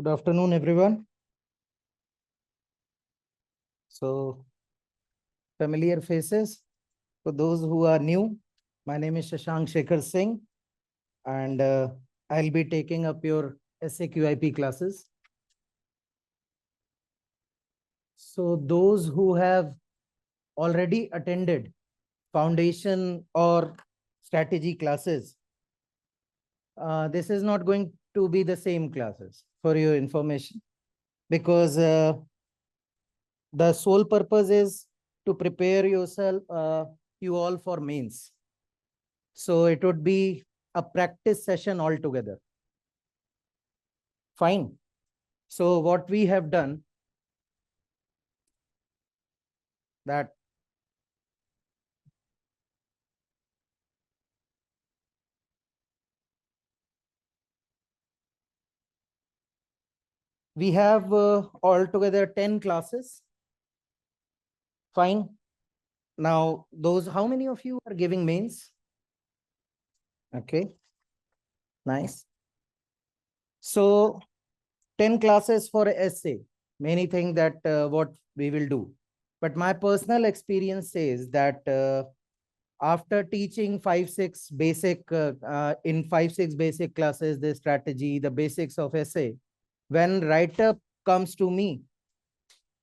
Good afternoon, everyone. So, familiar faces. For those who are new, my name is Shekhar Singh, and I'll be taking up your QIP classes. So, those who have already attended foundation or strategy classes, this is not going to be the same classes for your information, because the sole purpose is to prepare yourself, you all, for mains. So it would be a practice session altogether. Fine. So what we have done, that we have altogether 10 classes. Fine. Now, how many of you are giving mains? Okay. Nice. So 10 classes for essay. Many think that what we will do. But my personal experience says that after teaching 5-6 basic in 5-6 basic classes, the strategy, the basics of essay, when write-up comes to me,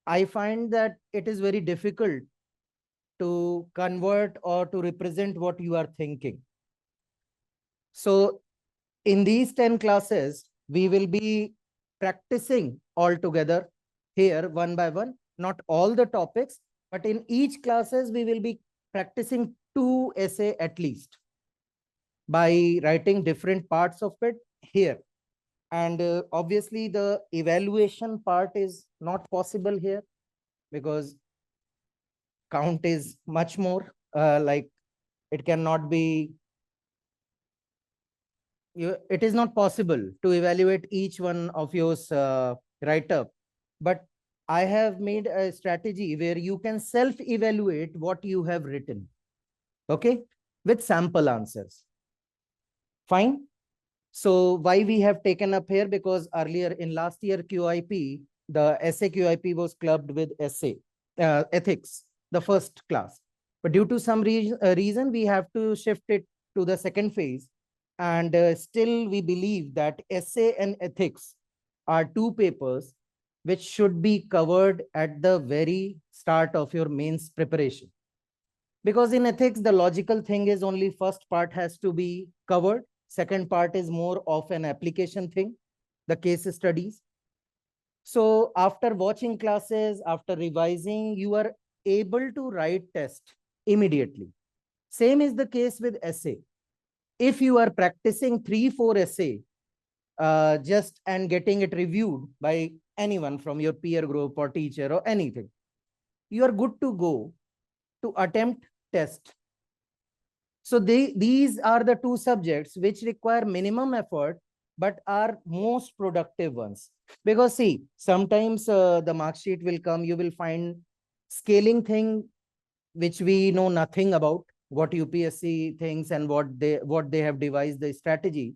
I find that it is very difficult to convert or to represent what you are thinking. So in these 10 classes, we will be practicing all together here one by one, not all the topics, but in each classes, we will be practicing 2 essay at least by writing different parts of it here. And obviously the evaluation part is not possible here because count is much more, like it cannot be, it is not possible to evaluate each one of yours write up. But I have made a strategy where you can self-evaluate what you have written, okay, with sample answers. Fine. So why we have taken up here? Because earlier in last year QIP, the essay QIP was clubbed with essay ethics, the first class. But due to some reason, we have to shift it to the second phase. And still we believe that essay and ethics are 2 papers which should be covered at the very start of your mains preparation. Because in ethics, the logical thing is only first part has to be covered. Second part is more of an application thing, the case studies. So after watching classes, after revising, you are able to write test immediately. Same is the case with essay. If you are practicing 3-4 essay just and getting it reviewed by anyone from your peer group or teacher or anything, you are good to go to attempt test. So these are the 2 subjects which require minimum effort but are most productive ones. Because see, sometimes the mark sheet will come, you will find scaling thing which we know nothing about, what UPSC thinks and what they have devised the strategy.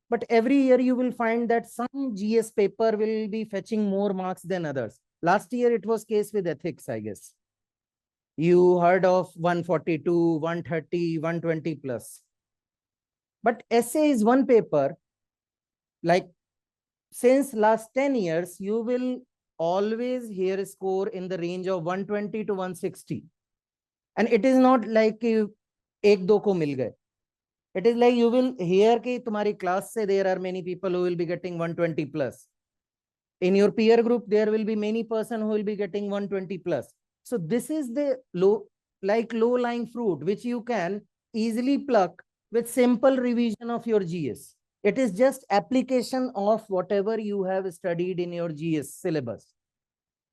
But every year you will find that some GS paper will be fetching more marks than others. Last year it was case with ethics, I guess. You heard of 142, 130, 120 plus. But essay is one paper, like since last 10 years, you will always hear a score in the range of 120 to 160. And it is not like ek do ko mil gaye. It is like you will hear ki tumhari class se there are many people who will be getting 120 plus. In your peer group, there will be many person who will be getting 120 plus. So this is the low-lying fruit, which you can easily pluck with simple revision of your GS. It is just application of whatever you have studied in your GS syllabus.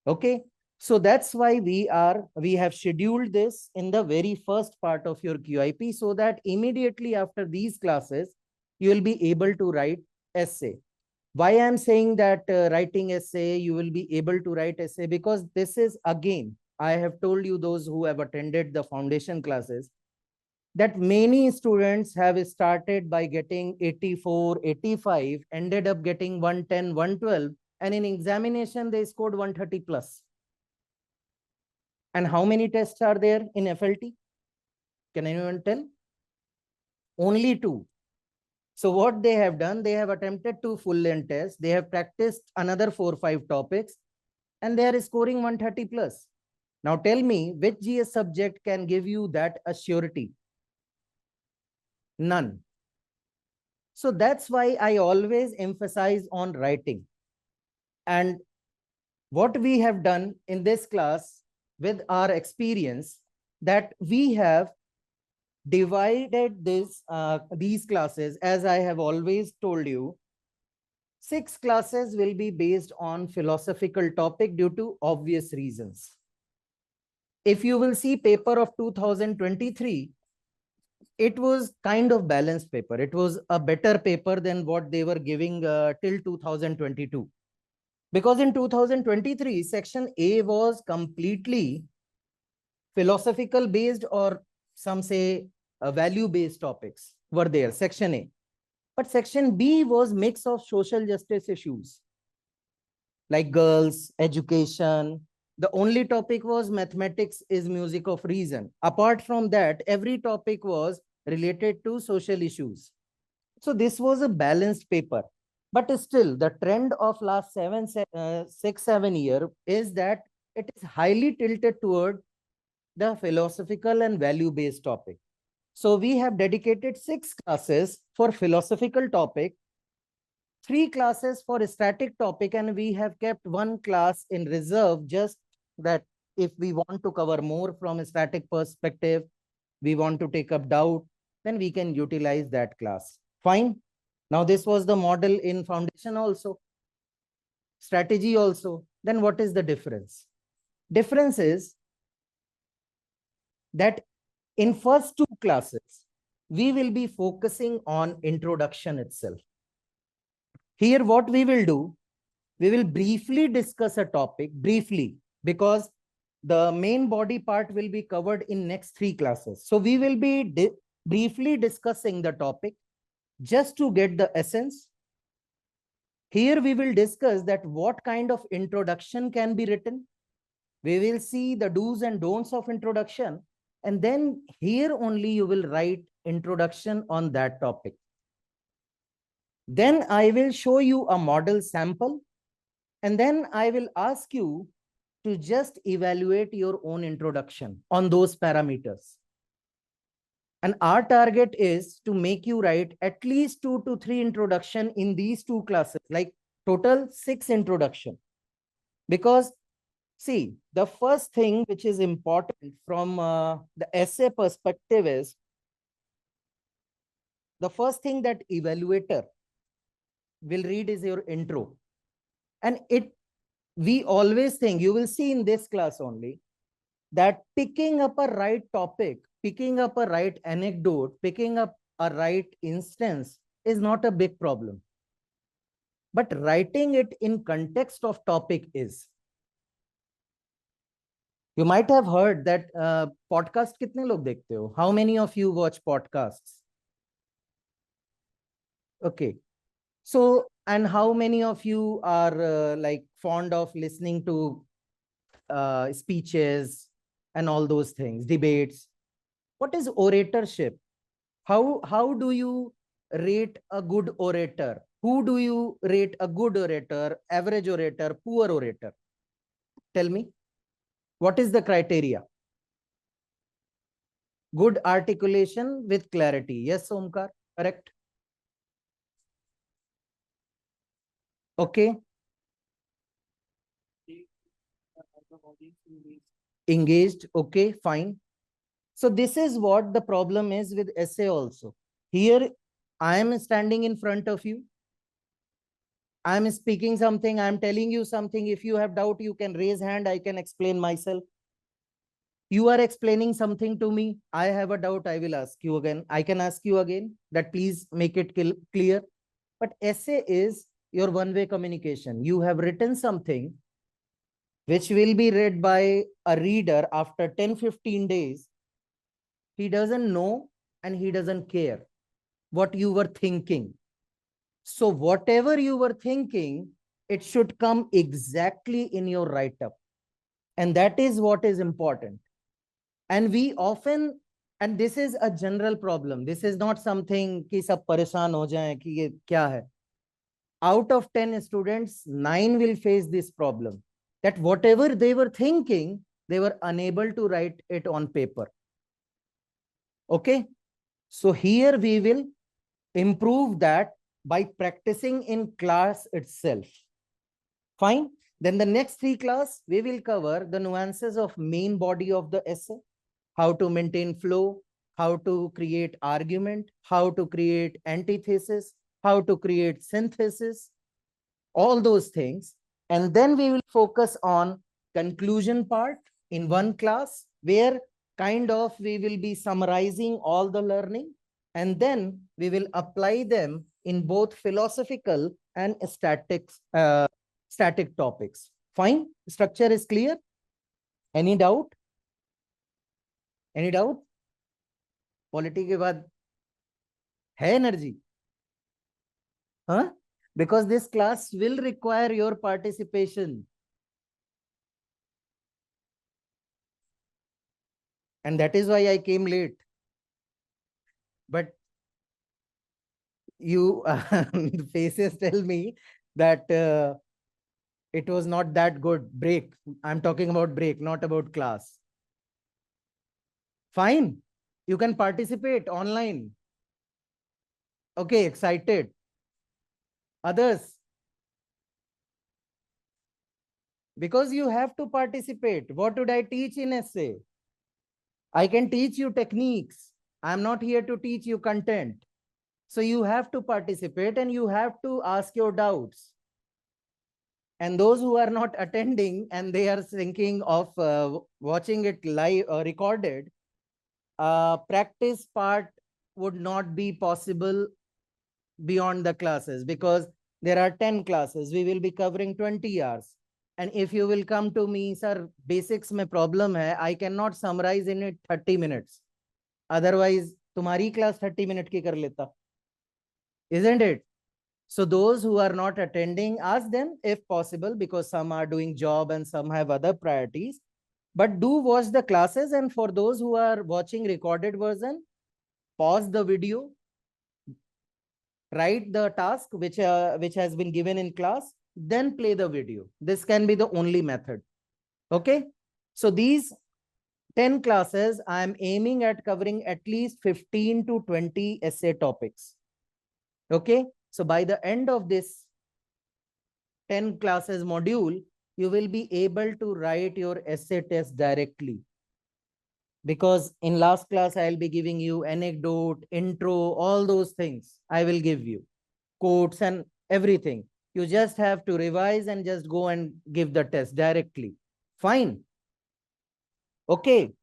Okay. So that's why we have scheduled this in the very first part of your QIP, so that immediately after these classes, you will be able to write essay. Why I'm saying that writing essay, you will be able to write essay, because this is, again, I have told you, those who have attended the foundation classes, that many students have started by getting 84, 85, ended up getting 110, 112, and in examination they scored 130 plus. And how many tests are there in FLT? Can anyone tell? Only 2. So what they have done, they have attempted 2 full-length tests. They have practiced another 4-5 topics, and they are scoring 130 plus. Now tell me, which GS subject can give you that assurity? None. So that's why I always emphasize on writing. And what we have done in this class with our experience, that we have divided these classes, as I have always told you. 6 classes will be based on philosophical topic due to obvious reasons. If you will see paper of 2023, it was kind of balanced paper. It was a better paper than what they were giving till 2022. Because in 2023, section A was completely philosophical based, or some say value based topics were there, section A. But section B was mix of social justice issues like girls, education. The only topic was mathematics is music of reason. Apart from that, every topic was related to social issues. So this was a balanced paper. But still, the trend of last 6-7 years is that it is highly tilted toward the philosophical and value-based topic. So we have dedicated 6 classes for philosophical topic, 3 classes for static topic, and we have kept 1 class in reserve, just that if we want to cover more from a static perspective, we want to take up doubt, then we can utilize that class. Fine. Now this was the model in foundation also, strategy also. Then what is the difference? Difference is that in first 2 classes, we will be focusing on introduction itself. Here what we will do, we will briefly discuss a topic, briefly, because the main body part will be covered in next 3 classes. So we will be briefly discussing the topic just to get the essence. Here we will discuss that what kind of introduction can be written. We will see the do's and don'ts of introduction. And then here only you will write introduction on that topic. Then I will show you a model sample. And then I will ask you to just evaluate your own introduction on those parameters. And our target is to make you write at least 2 to 3 introduction in these 2 classes, like total 6 introduction. Because see, the first thing which is important from the essay perspective is, the first thing that evaluator will read is your intro. And we always think, you will see in this class only, that picking up a right topic, picking up a right anecdote, picking up a right instance is not a big problem. But writing it in context of topic is. You might have heard that podcast kitne log dekhte ho? How many of you watch podcasts? Okay. So, and how many of you are like fond of listening to speeches and all those things, debates? What is oratorship? How do you rate a good orator? Who do you rate a good orator, average orator, poor orator? Tell me. What is the criteria? Good articulation with clarity. Yes, Omkar, correct. Okay. Engaged. Okay, fine. So this is what the problem is with essay also. Here, I am standing in front of you. I am speaking something. I am telling you something. If you have doubt, you can raise hand. I can explain myself. You are explaining something to me. I have a doubt. I will ask you again. I can ask you again that please make it clear. But essay is your one-way communication. You have written something which will be read by a reader after 10-15 days. He doesn't know and he doesn't care what you were thinking. So whatever you were thinking, It should come exactly in your write-up. And that is what is important. And we often, and this is a general problem. This is not something कि सब परेशान हो जाएं कि ये क्या है. Out of 10 students, 9 will face this problem. That whatever they were thinking, they were unable to write it on paper. Okay. So here we will improve that by practicing in class itself. Fine. Then the next 3 class, we will cover the nuances of main body of the essay, how to maintain flow, how to create argument, how to create antithesis, how to create synthesis, all those things. And then we will focus on conclusion part in one class, where kind of we will be summarizing all the learning, and then we will apply them in both philosophical and static topics. Fine. Structure is clear. Any doubt? Any doubt? Polity के बाद है energy? Huh? Because this class will require your participation. And that is why I came late. But you, the faces tell me that it was not that good. Break. I'm talking about break, not about class. Fine. You can participate online. Okay, excited. Others? Because you have to participate. What would I teach in essay? I can teach you techniques. I'm not here to teach you content. So you have to participate and you have to ask your doubts. And those who are not attending and they are thinking of watching it live or recorded, practice part would not be possible beyond the classes, because there are 10 classes. We will be covering 20 hours. And if you will come to me, sir, basics mein problem hai, I cannot summarize in it 30 minutes. Otherwise, tumhari class 30 minute ki kar leta. Isn't it? So those who are not attending, ask them if possible, because some are doing job and some have other priorities. But do watch the classes. And for those who are watching recorded version, pause the video, write the task which has been given in class, then play the video. This can be the only method. Okay. So these 10 classes, I am aiming at covering at least 15 to 20 essay topics. Okay. So by the end of this 10 classes module, you will be able to write your essay test directly. Because in last class, I'll be giving you anecdote, intro, all those things I will give you, quotes and everything. You just have to revise and just go and give the test directly. Fine. Okay.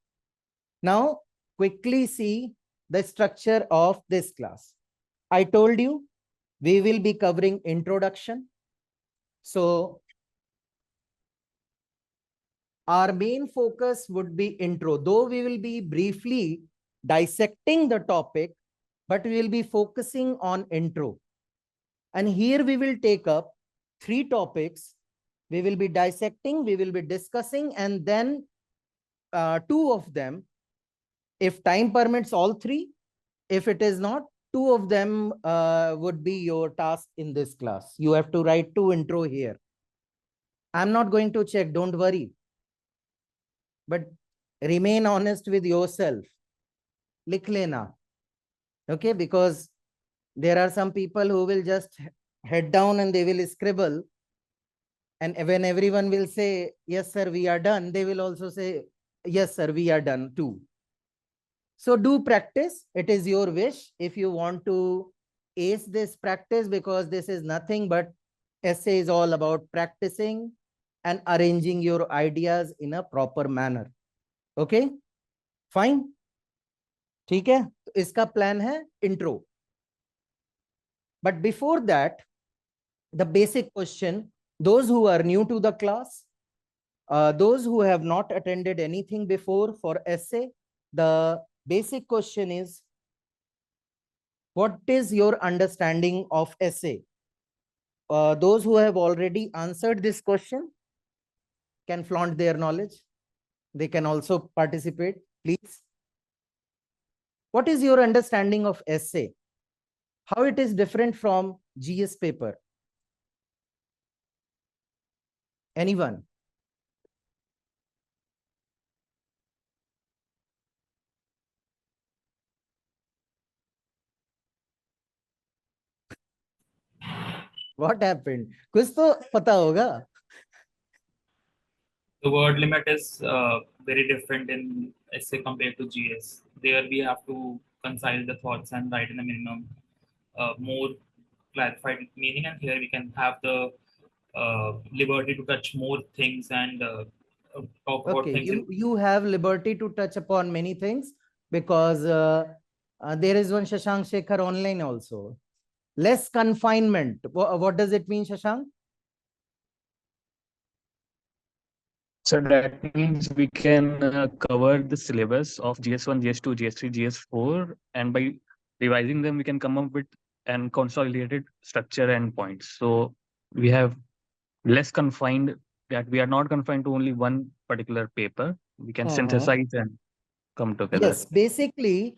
Now, quickly see the structure of this class. I told you we will be covering introduction. So our main focus would be intro, though we will be briefly dissecting the topic, but we will be focusing on intro. And here we will take up 3 topics. We will be dissecting, we will be discussing, and then 2 of them, if time permits, all 3. If it is not, 2 of them would be your task in this class. You have to write 2 intro here. I'm not going to check, don't worry. But remain honest with yourself. Likh lena. Okay, because there are some people who will just head down and they will scribble. And when everyone will say, yes, sir, we are done, they will also say, yes, sir, we are done too. So do practice. It is your wish. If you want to ace this, practice, because this is nothing but essay is all about practicing and arranging your ideas in a proper manner. Okay, fine. ठीक है, तो इसका plan है intro. But before that, the basic question, those who are new to the class, those who have not attended anything before for essay, the basic question is, what is your understanding of essay? those who have already answered this question can flaunt their knowledge. They can also participate, please. What is your understanding of essay? How it is different from GS paper? Anyone? What happened? कुछ तो पता होगा. The word limit is very different in essay compared to GS. There we have to concise the thoughts and write in a minimum more clarified meaning, and here we can have the liberty to touch more things and talk about Okay, things. you have liberty to touch upon many things because there is one Shashank Shekhar online also. Less confinement. What does it mean, Shashank? So that means we can cover the syllabus of GS1, GS2, GS3, GS4, and by revising them, we can come up with an consolidated structure and points. So we have less confined, that we are not confined to only one particular paper. We can synthesize and come together. Yes, basically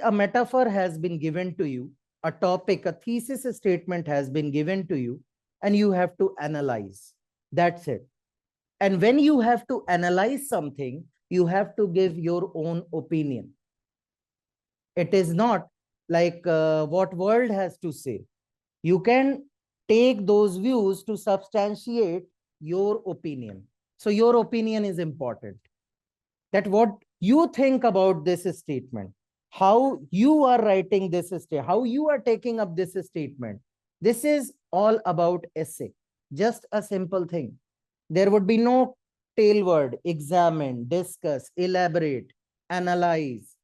a metaphor has been given to you, a topic, a thesis statement has been given to you, and you have to analyze. That's it. And when you have to analyze something, you have to give your own opinion. It is not like what world has to say. You can take those views to substantiate your opinion. So your opinion is important. That what you think about this statement, how you are writing this statement, how you are taking up this statement. This is all about essay. Just a simple thing. There would be no tail word, examine, discuss, elaborate, analyze,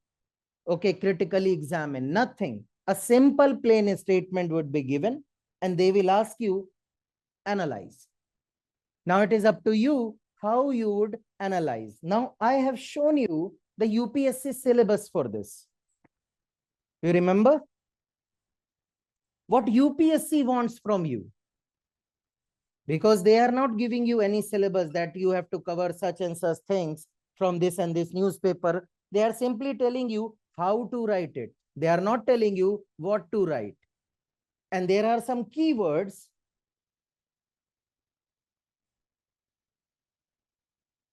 okay, critically examine, nothing. A simple plain statement would be given and they will ask you, analyze. Now it is up to you how you would analyze. Now I have shown you the UPSC syllabus for this. You remember? What UPSC wants from you? Because they are not giving you any syllabus that you have to cover such and such things from this and this newspaper. They are simply telling you how to write it. They are not telling you what to write. And there are some keywords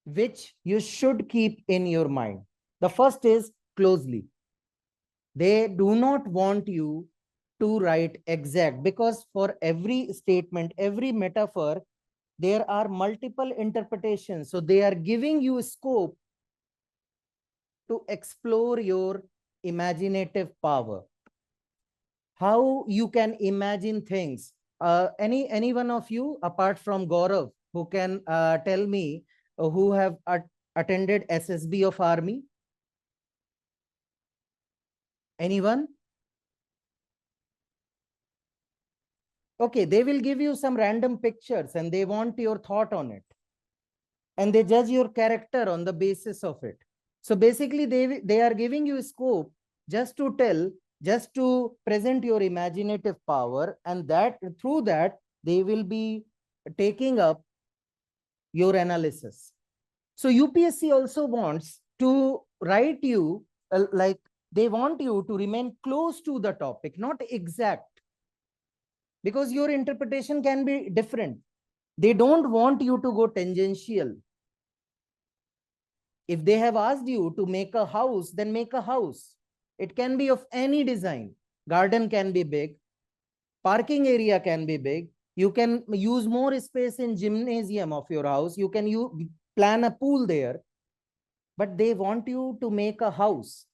which you should keep in your mind. The first is closely. They do not want you to write exact, because for every statement, every metaphor, there are multiple interpretations. So they are giving you scope to explore your imaginative power. How you can imagine things. Any one of you, apart from Gaurav, who can tell me who have attended SSB of Army? Anyone? Okay, they will give you some random pictures and they want your thought on it. And they judge your character on the basis of it. So basically, they are giving you scope just to tell, just to present your imaginative power, and that through that, they will be taking up your analysis. So UPSC also wants to write you like they want you to remain close to the topic, not exact. Because your interpretation can be different. They don't want you to go tangential. If they have asked you to make a house, then make a house. It can be of any design. Garden can be big. Parking area can be big. You can use more space in gymnasium of your house. You can plan a pool there. But they want you to make a house.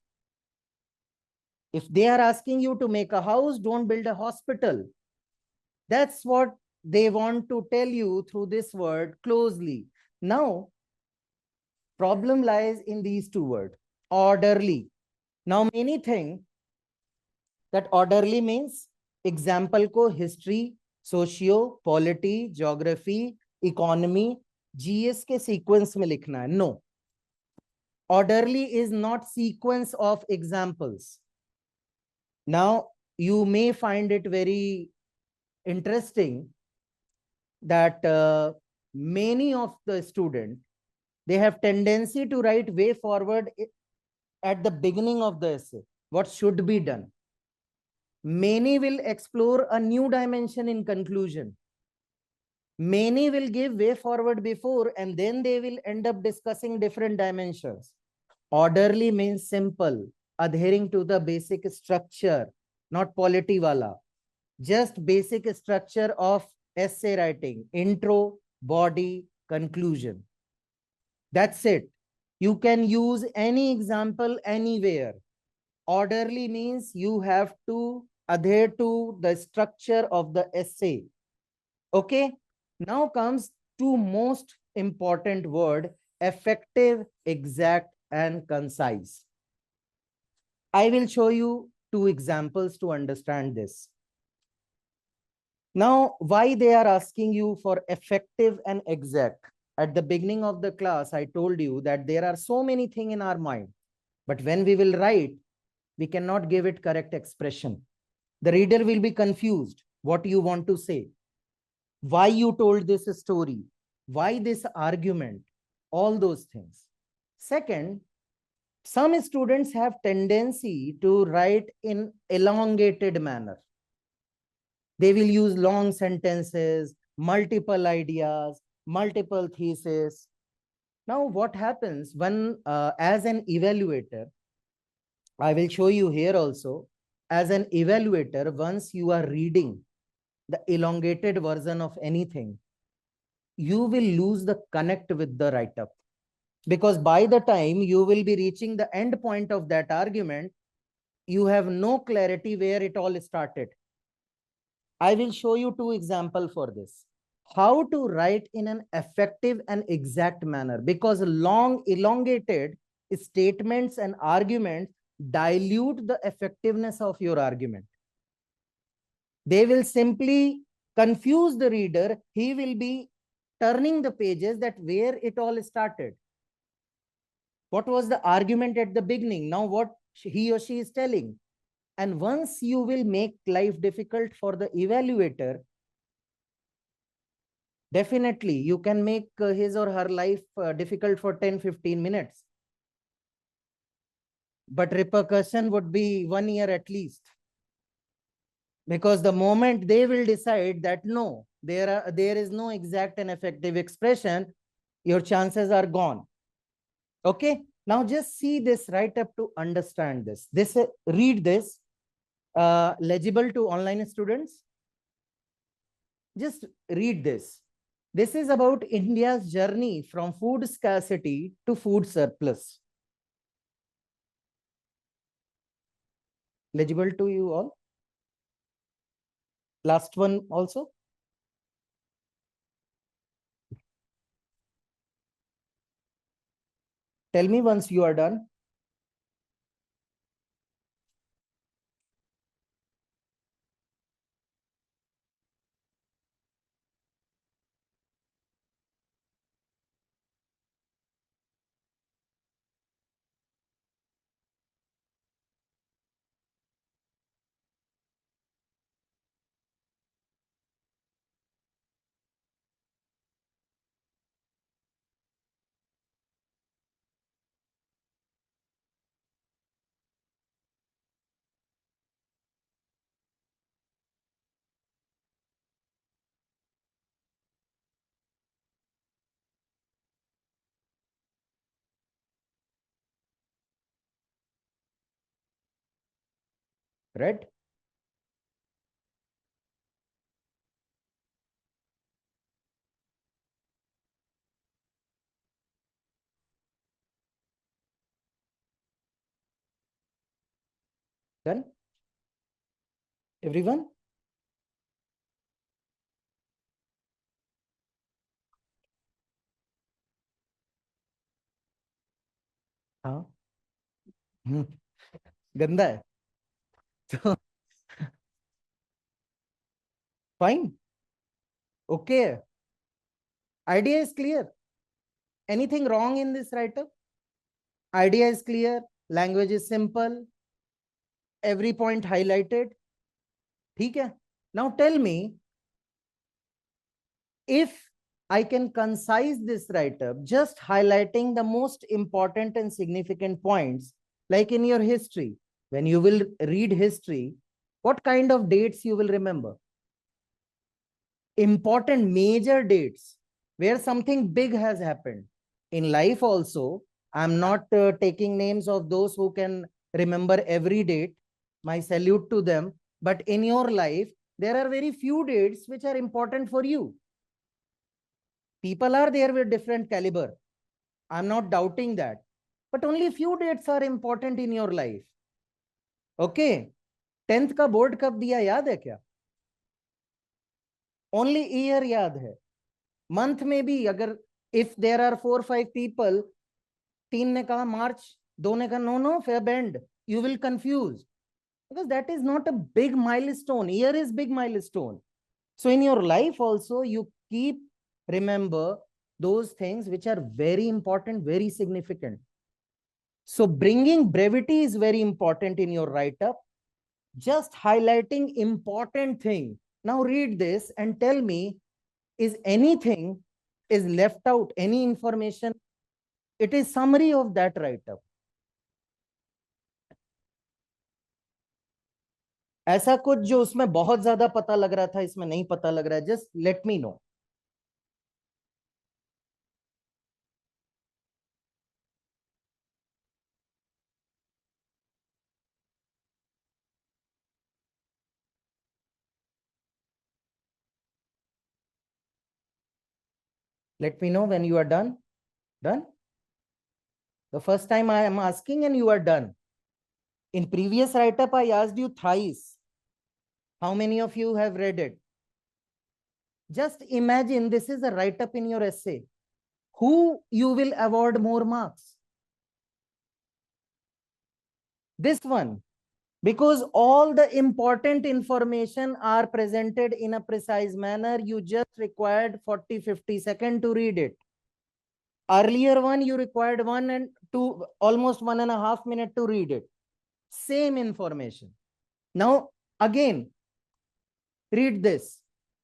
If they are asking you to make a house, don't build a hospital. That's what they want to tell you through this word closely. Now, problem lies in these two words, orderly. Now, many think that orderly means example ko history, socio, polity, geography, economy, GS के sequence में लिखना है. No. Orderly is not sequence of examples. Now, you may find it very interesting that many of the students, they have tendency to write way forward at the beginning of the essay, what should be done. Many will explore a new dimension in conclusion. Many will give way forward before, and then they will end up discussing different dimensions. Orderly means simple, adhering to the basic structure, not polity wala. Just basic structure of essay writing, intro, body, conclusion. That's it. You can use any example anywhere. Orderly means you have to adhere to the structure of the essay. Okay. Now comes two most important word: effective, exact, and concise. I will show you two examples to understand this. Now, why they are asking you for effective and exact? At the beginning of the class, I told you that there are so many things in our mind, but when we will write, we cannot give it correct expression. The reader will be confused what you want to say, why you told this story, why this argument, all those things. Second, some students have tendency to write in elongated manner. They will use long sentences, multiple ideas, multiple theses. Now, what happens when, as an evaluator, I will show you here also, as an evaluator, once you are reading the elongated version of anything, you will lose the connect with the write-up. Because by the time you will be reaching the end point of that argument, you have no clarity where it all started. I will show you two examples for this. How to write in an effective and exact manner, because long elongated statements and arguments dilute the effectiveness of your argument. They will simply confuse the reader. He will be turning the pages that where it all started. What was the argument at the beginning? Now what he or she is telling. And once you will make life difficult for the evaluator, definitely you can make his or her life difficult for 10-15 minutes. But repercussion would be 1 year at least. Because the moment they will decide that no, there is no exact and effective expression, your chances are gone. Okay, now just see this write-up to understand this. Read this, legible to online students. Just read this. This is about India's journey from food scarcity to food surplus. Legible to you all? Last one also? Tell me once you are done. Right? Done? Everyone? हाँ गंदा है तो fine. Okay. Idea is clear. Anything wrong in this write-up? Idea is clear. Language is simple. Every point highlighted. ठीक है? Now tell me, if I can concise this write-up, just highlighting the most important and significant points, like in your history, when you will read history, what kind of dates you will remember? Important major dates where something big has happened. In life also, I'm not taking names of those who can remember every date. My salute to them. But in your life, there are very few dates which are important for you. People are there with different caliber. I'm not doubting that. But only few dates are important in your life. Okay. 10th का board कब दिया याद है क्या? Only year याद है. Month में भी अगर if there are 4-5 people, 3 ने कहा March, 2 ने कहा no, Feb end, you will confuse. Because that is not a big milestone. Year is big milestone. So in your life also, you keep remember those things which are very important, very significant. So bringing brevity is very important in your write-up. Just highlighting important thing. Now read this and tell me, is anything is left out, any information? It is summary of that write-up. ऐसा कुछ जो उसमें बहुत ज्यादा पता लग रहा था, इसमें नहीं पता लग रहा है, just let me know. Let me know when you are done. Done? The first time I am asking and you are done. In previous write-up, I asked you thrice. How many of you have read it? Just imagine this is a write-up in your essay. Who you will award more marks? This one. Because all the important information are presented in a precise manner. You just required 40-50 seconds to read it. Earlier one, you required 1 and 2, almost 1.5 minutes to read it. Same information. Now, again, read this.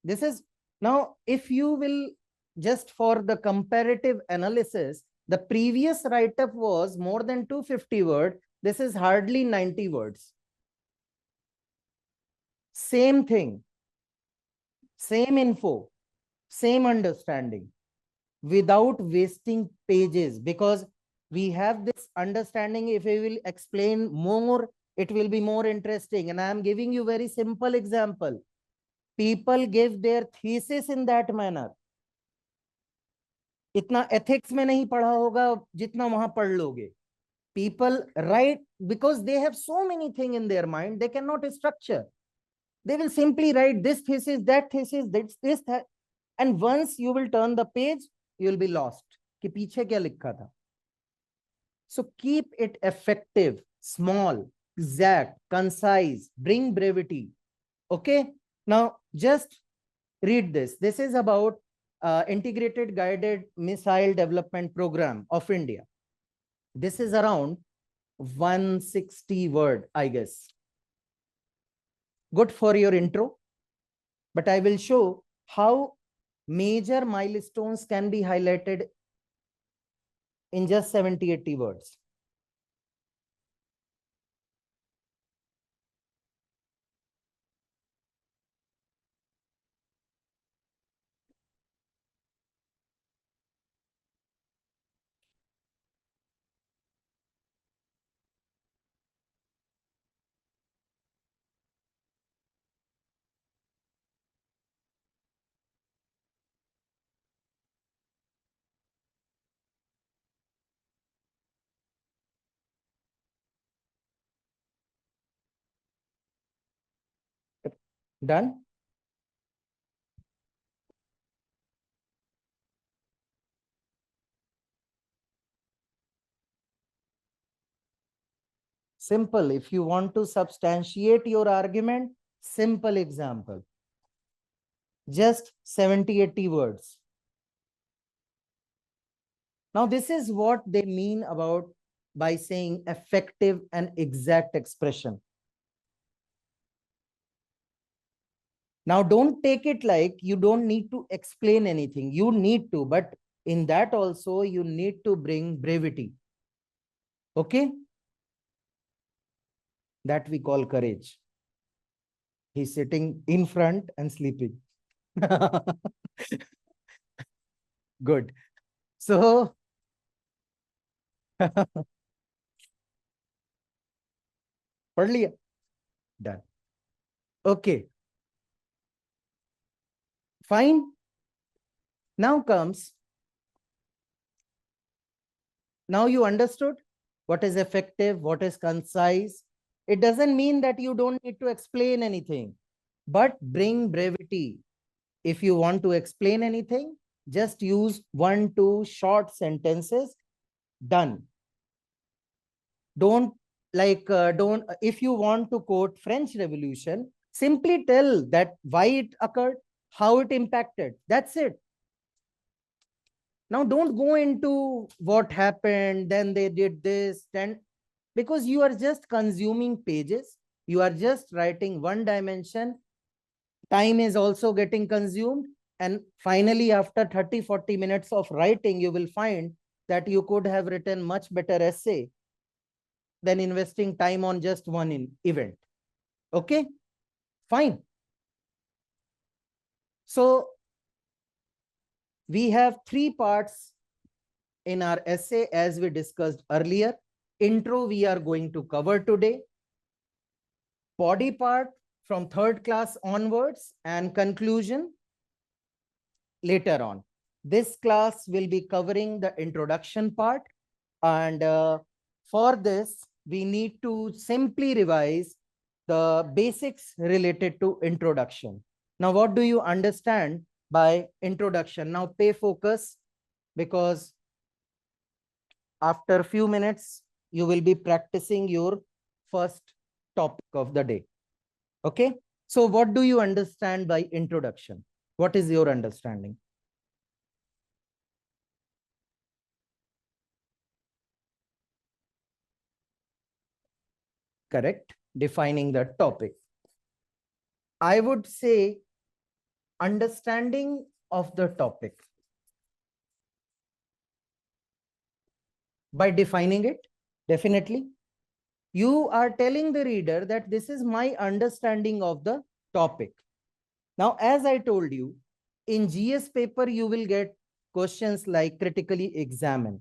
This is, now, if you will, just for the comparative analysis, the previous write-up was more than 250 words. This is hardly 90 words. Same thing, same info, same understanding, without wasting pages, because we have this understanding. If we will explain more, it will be more interesting. And I am giving you very simple example. People give their thesis in that manner. इतना ethics में नहीं पढ़ा होगा जितना वहां पढ़ लोगे. People write because they have so many things in their mind, they cannot structure. They will simply write this thesis, that, that. And once you will turn the page, you will be lost. कि पीछे क्या लिखा था. So keep it effective, small, exact, concise, bring brevity. Okay. Now just read this. This is about Integrated Guided Missile Development Program of India. This is around 160 word, I guess. Good for your intro, but I will show how major milestones can be highlighted in just 70-80 words. Done? Simple. If you want to substantiate your argument, simple example. Just 70-80 words. Now, this is what they mean about by saying effective and exact expression. Now, don't take it like you don't need to explain anything. You need to, but in that also, you need to bring brevity. Okay? That we call courage. He's sitting in front and sleeping. Good. So, पढ़ लिया? Done. Okay. Fine. Now comes, now you understood what is effective, what is concise. It doesn't mean that you don't need to explain anything, but bring brevity. If you want to explain anything, just use 1-2 short sentences. Done. Don't if you want to quote French Revolution, simply tell that why it occurred, how it impacted. That's it. Now don't go into what happened, then they did this, then, because you are just consuming pages. You are just writing one dimension. Time is also getting consumed. And finally, after 30-40 minutes of writing, you will find that you could have written much better essay than investing time on just one event. Okay, fine. So we have 3 parts in our essay as we discussed earlier. Intro we are going to cover today. Body part from 3rd class onwards, and conclusion later on. This class will be covering the introduction part, and for this we need to simply revise the basics related to introduction. Now, what do you understand by introduction? Now pay focus, because after a few minutes you will be practicing your first topic of the day. Okay, so what do you understand by introduction? What is your understanding? Correct. Defining the topic. I would say understanding of the topic. By defining it, definitely. You are telling the reader that this is my understanding of the topic. Now, as I told you, in GS paper, you will get questions like critically examine,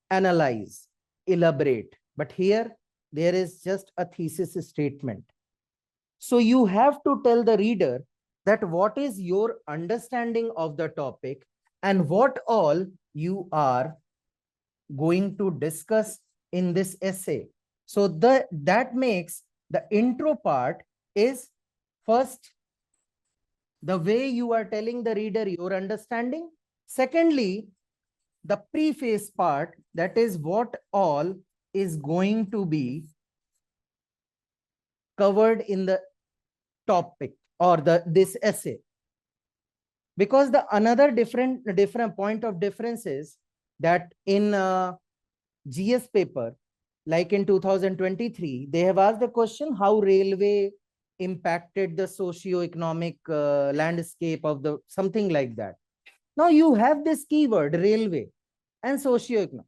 analyze, elaborate. But here, there is just a thesis statement. So you have to tell the reader that what is your understanding of the topic and what all you are going to discuss in this essay. So that makes the intro part is first the way you are telling the reader your understanding. Secondly, the preface part, that is what all is going to be covered in the topic or this essay. Because the another different point of difference is that in GS paper, like in 2023, they have asked the question how railway impacted the socio-economic landscape of the something like that. Now you have this keyword railway and socio-economic.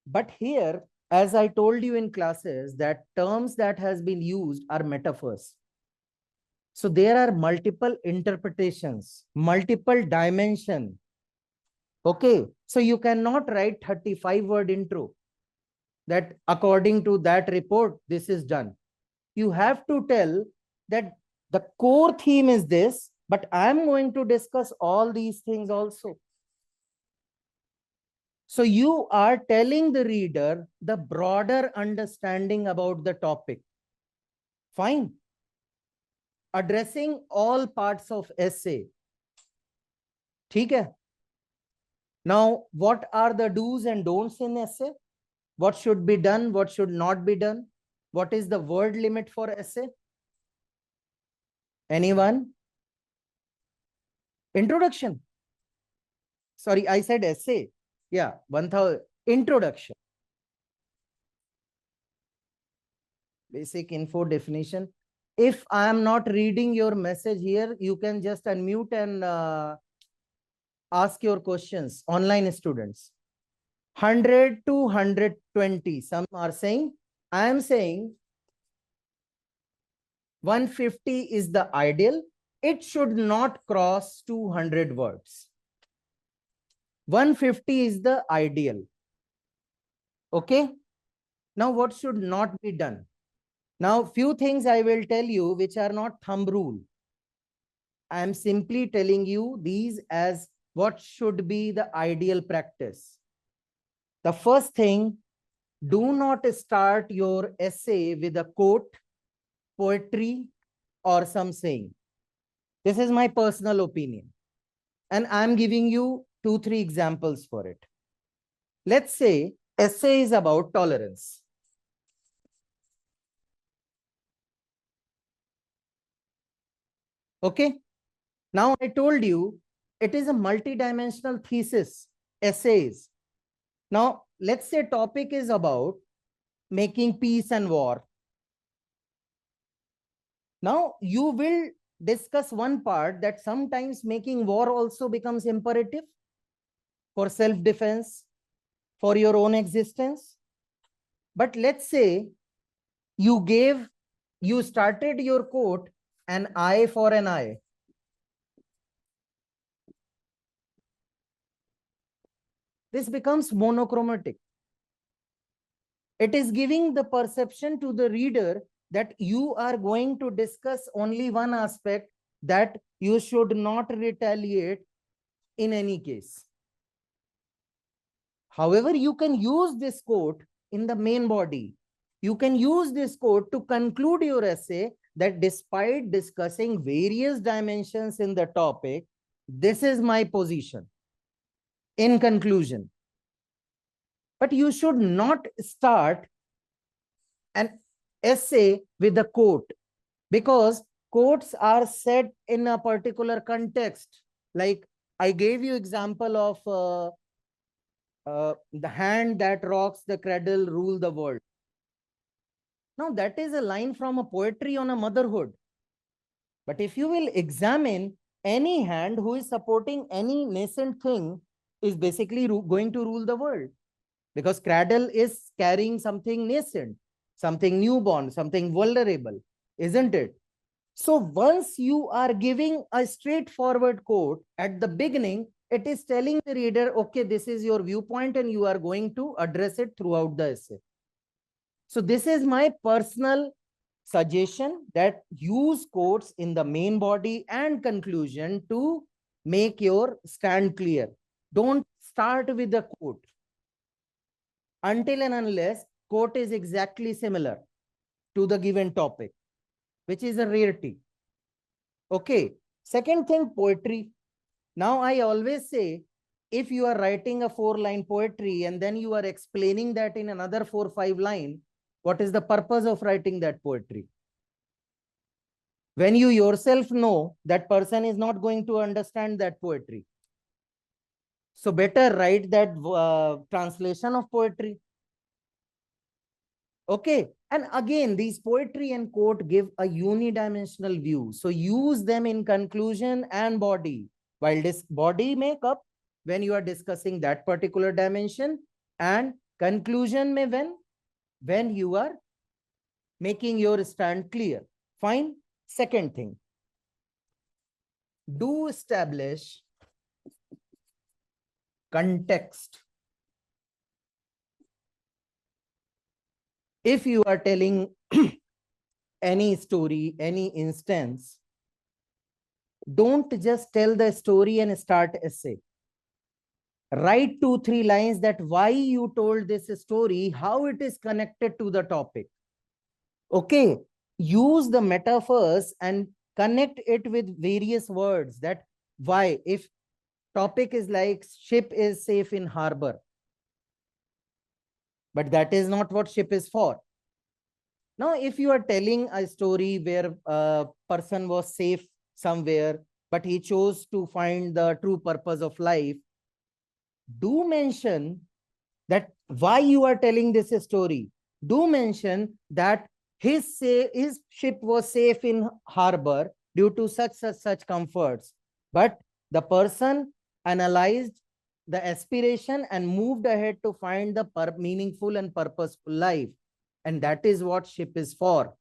But here, as I told you in classes, that terms that has been used are metaphors. So there are multiple interpretations, multiple dimension. Okay, so you cannot write 35-word intro that according to that report, this is done. You have to tell that the core theme is this, but I'm going to discuss all these things also. So you are telling the reader the broader understanding about the topic. Fine. Addressing all parts of essay. ठीक है? Now, what are the do's and don'ts in essay? What should be done? What should not be done? What is the word limit for essay? Anyone? Introduction. Sorry, I said essay. Yeah, 1000. Introduction. Basic info definition. If I am not reading your message here, you can just unmute and ask your questions. Online students, 100 to 120. Some are saying, I am saying 150 is the ideal. It should not cross 200 words. 150 is the ideal. Okay. Now, what should not be done? Now, few things I will tell you which are not thumb rule. I am simply telling you these as what should be the ideal practice. The first thing, do not start your essay with a quote, poetry, or some saying. This is my personal opinion. And I'm giving you 2-3 examples for it. Let's say essay is about tolerance. Okay. Now I told you it is a multidimensional thesis, essays. Now let's say topic is about making peace and war. Now you will discuss one part that sometimes making war also becomes imperative for self-defense, for your own existence. But let's say you started your quote, an eye for an eye. This becomes monochromatic. It is giving the perception to the reader that you are going to discuss only one aspect, that you should not retaliate in any case. However, you can use this quote in the main body. You can use this quote to conclude your essay that despite discussing various dimensions in the topic, this is my position in conclusion. But you should not start an essay with a quote, because quotes are said in a particular context. Like I gave you example of the hand that rocks the cradle rule the world. Now that is a line from a poetry on a motherhood. But if you will examine, any hand who is supporting any nascent thing is basically going to rule the world, because cradle is carrying something nascent, something newborn, something vulnerable, isn't it? So once you are giving a straightforward quote at the beginning, it is telling the reader, okay, this is your viewpoint and you are going to address it throughout the essay. So this is my personal suggestion, that use quotes in the main body and conclusion to make your stand clear. Don't start with the quote until and unless quote is exactly similar to the given topic, which is a rarity. Okay. Second thing, poetry. Now I always say, if you are writing a 4-line poetry and then you are explaining that in another 4-5 line, what is the purpose of writing that poetry? When you yourself know that person is not going to understand that poetry. So better write that translation of poetry. Okay. And again, these poetry and quote give a unidimensional view. So use them in conclusion and body. While this body makeup, when you are discussing that particular dimension, and conclusion may when you are making your stand clear. Fine. Second thing, do establish context. If you are telling any story, any instance, don't just tell the story and start essay. Write 2-3 lines that why you told this story, how it is connected to the topic. Okay. Use the metaphors and connect it with various words, that why, if topic is like ship is safe in harbor, but that is not what ship is for. Now, if you are telling a story where a person was safe somewhere, but he chose to find the true purpose of life, do mention that why you are telling this story. Do mention that his ship was safe in harbor due to such comforts. But the person analyzed the aspiration and moved ahead to find the meaningful and purposeful life. And that is what ship is for.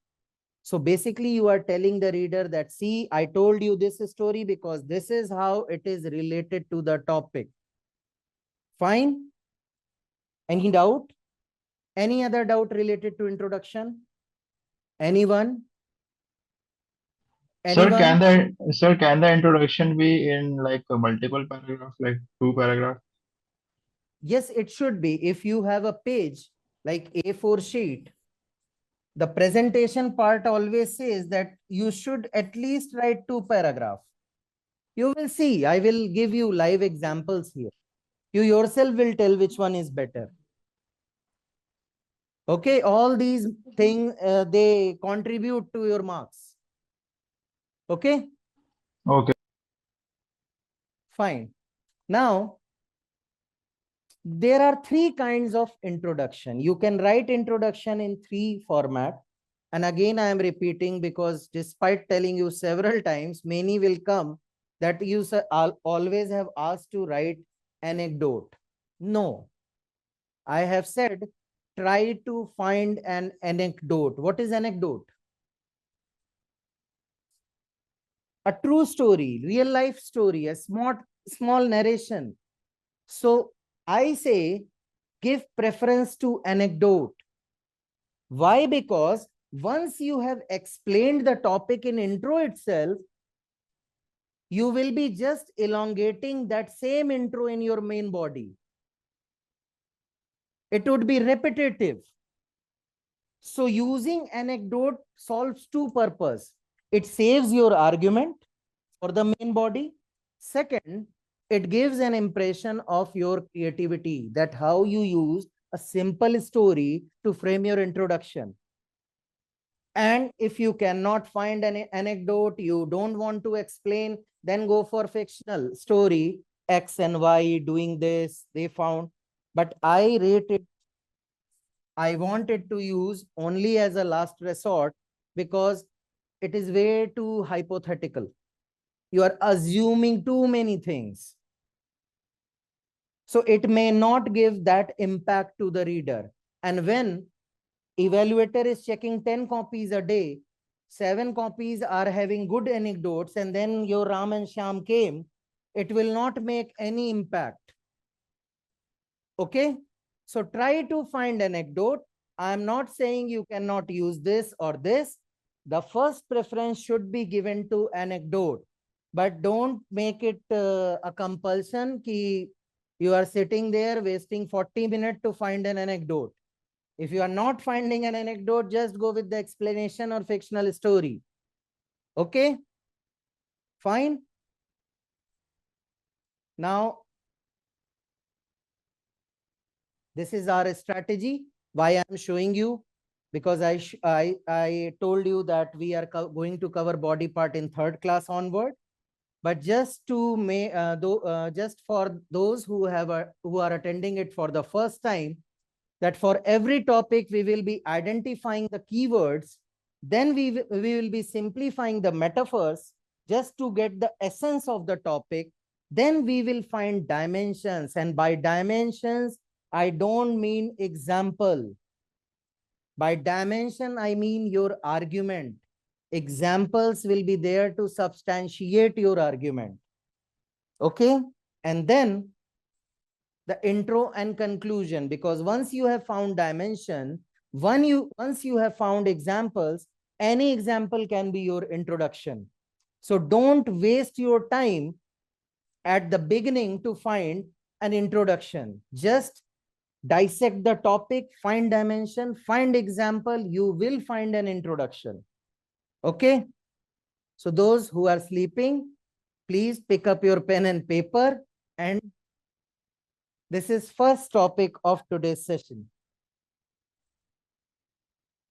So basically, you are telling the reader that, see, I told you this story because this is how it is related to the topic. Fine? Any doubt? Any other doubt related to introduction? Anyone? Sir, Anyone? can the introduction be in like a multiple paragraph, like 2 paragraphs? Yes, it should be. If you have a page like A4 sheet, the presentation part always says that you should at least write 2 paragraphs. You will see. I will give you live examples here. You yourself will tell which one is better. Okay, all these things, they contribute to your marks. Okay, Okay. fine. Now, there are 3 kinds of introduction. You can write introduction in 3 format. And again, I am repeating because despite telling you several times, many will come that you always have asked to write anecdote. No, I have said, try to find an anecdote. What is anecdote? A true story, real life story, a small narration. So I say, give preference to anecdote. Why? Because once you have explained the topic in intro itself, you will be just elongating that same intro in your main body. It would be repetitive. So using anecdote solves 2 purposes. It saves your argument for the main body. Second, it gives an impression of your creativity, that how you use a simple story to frame your introduction. And if you cannot find an anecdote, you don't want to explain, then go for fictional story, X and Y doing this, they found. But I wanted to use only as a last resort because it is way too hypothetical. You are assuming too many things. So it may not give that impact to the reader. And when evaluator is checking 10 copies a day, 7 copies are having good anecdotes, and then your Ram and Shyam came, it will not make any impact. Okay? So try to find anecdote. I am not saying you cannot use this or this. The first preference should be given to anecdote, but don't make it a compulsion ki you are sitting there wasting 40 minutes to find an anecdote. If you are not finding an anecdote, just go with the explanation or fictional story. Okay? Fine. Now, this is our strategy. Why I'm showing you? Because I told you that we are going to cover body part in 3rd class onward. But just to just for those who are attending it for the first time, that for every topic we will be identifying the keywords, then we will be simplifying the metaphors just to get the essence of the topic. Then we will find dimensions, and by dimensions I don't mean example. By dimension I mean your argument. Examples will be there to substantiate your argument. Okay? And then the intro and conclusion, because once you have found dimension, once you have found examples, any example can be your introduction. So don't waste your time at the beginning to find an introduction. Just dissect the topic, find dimension, find example, you will find an introduction. Okay? So those who are sleeping, please pick up your pen and paper, and this is first topic of today's session.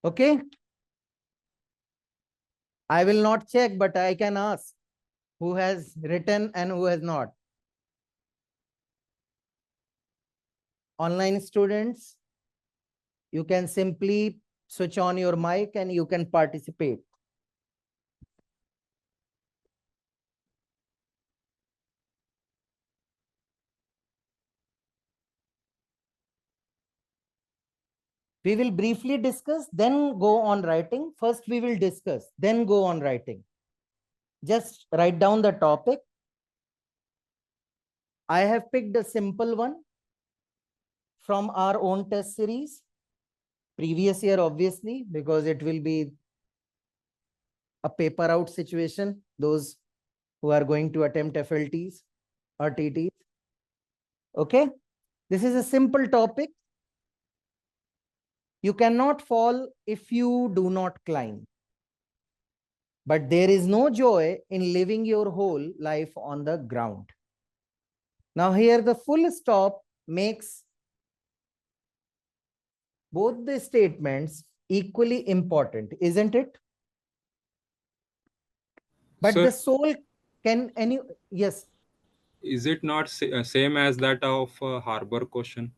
Okay? I will not check, but I can ask who has written and who has not. Online students, you can simply switch on your mic and you can participate. We will briefly discuss, then go on writing. First, we will discuss, then go on writing. Just write down the topic. I have picked a simple one from our own test series. Previous year, obviously, because it will be a paper out situation. Those who are going to attempt FLTs or TTs. Okay. This is a simple topic. You cannot fall if you do not climb. But there is no joy in living your whole life on the ground. Now here the full stop makes both the statements equally important, isn't it? But Sir, the soul can yes. is it not same as that of harbor question?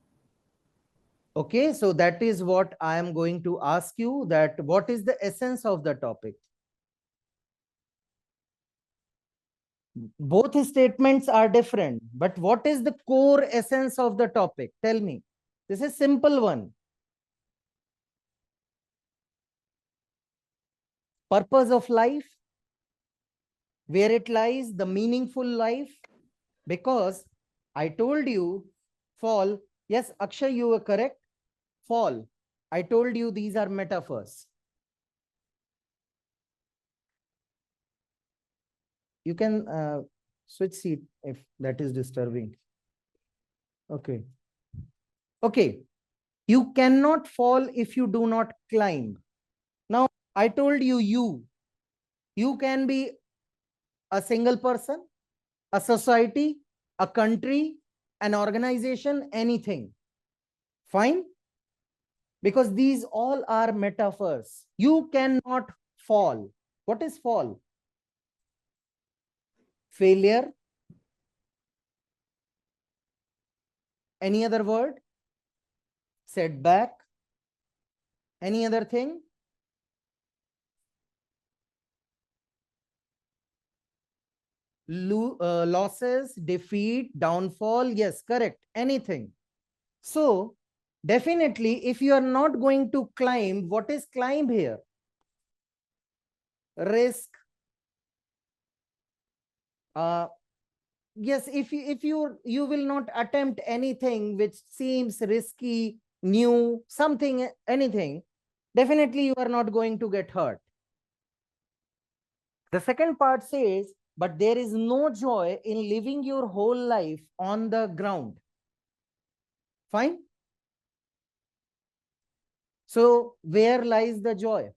Okay, so that is what I am going to ask you, that what is the essence of the topic? Both statements are different, but what is the core essence of the topic? Tell me. This is simple one. Purpose of life, where it lies, the meaningful life. Because I told you, fall. Yes, Akshay, you were correct. Fall. I told you these are metaphors. You can switch seat if that is disturbing. Okay. Okay. You cannot fall if you do not climb. Now, I told you, you can be a single person, a society, a country, an organization, anything. Fine? Because these all are metaphors. You cannot fall. What is fall? Failure. Any other word? Setback. Any other thing? Losses, defeat, downfall. Yes, correct. Anything. So, definitely, if you are not going to climb, what is climb here? Risk. Yes, if you will not attempt anything which seems risky, new, something, anything, definitely you are not going to get hurt. The second part says, but there is no joy in living your whole life on the ground. Fine? So where lies the joy?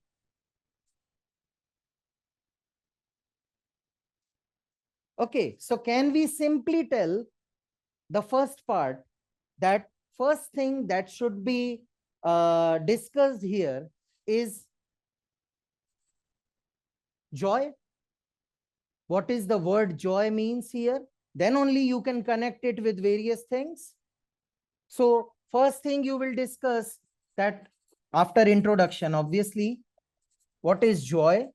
Okay, so can we simply tell the first part, that first thing that should be discussed here is joy? What is the word joy means here? Then only you can connect it with various things. So first thing you will discuss, that after introduction, obviously, what is joy?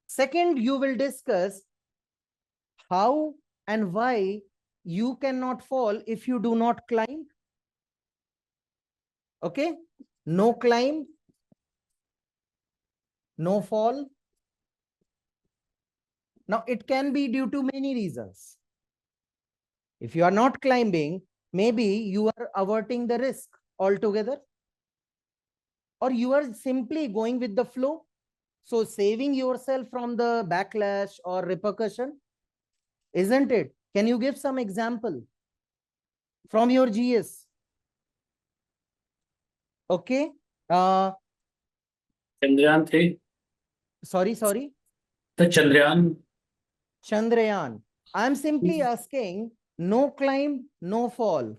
Second, you will discuss how and why you cannot fall if you do not climb. Okay, no climb, no fall. Now it can be due to many reasons. If you are not climbing, maybe you are averting the risk altogether, or you are simply going with the flow, so saving yourself from the backlash or repercussion, isn't it? Can you give some example from your GS? Okay. Chandrayaan 3. Sorry. The Chandrayaan. I am simply asking, no climb, no fall.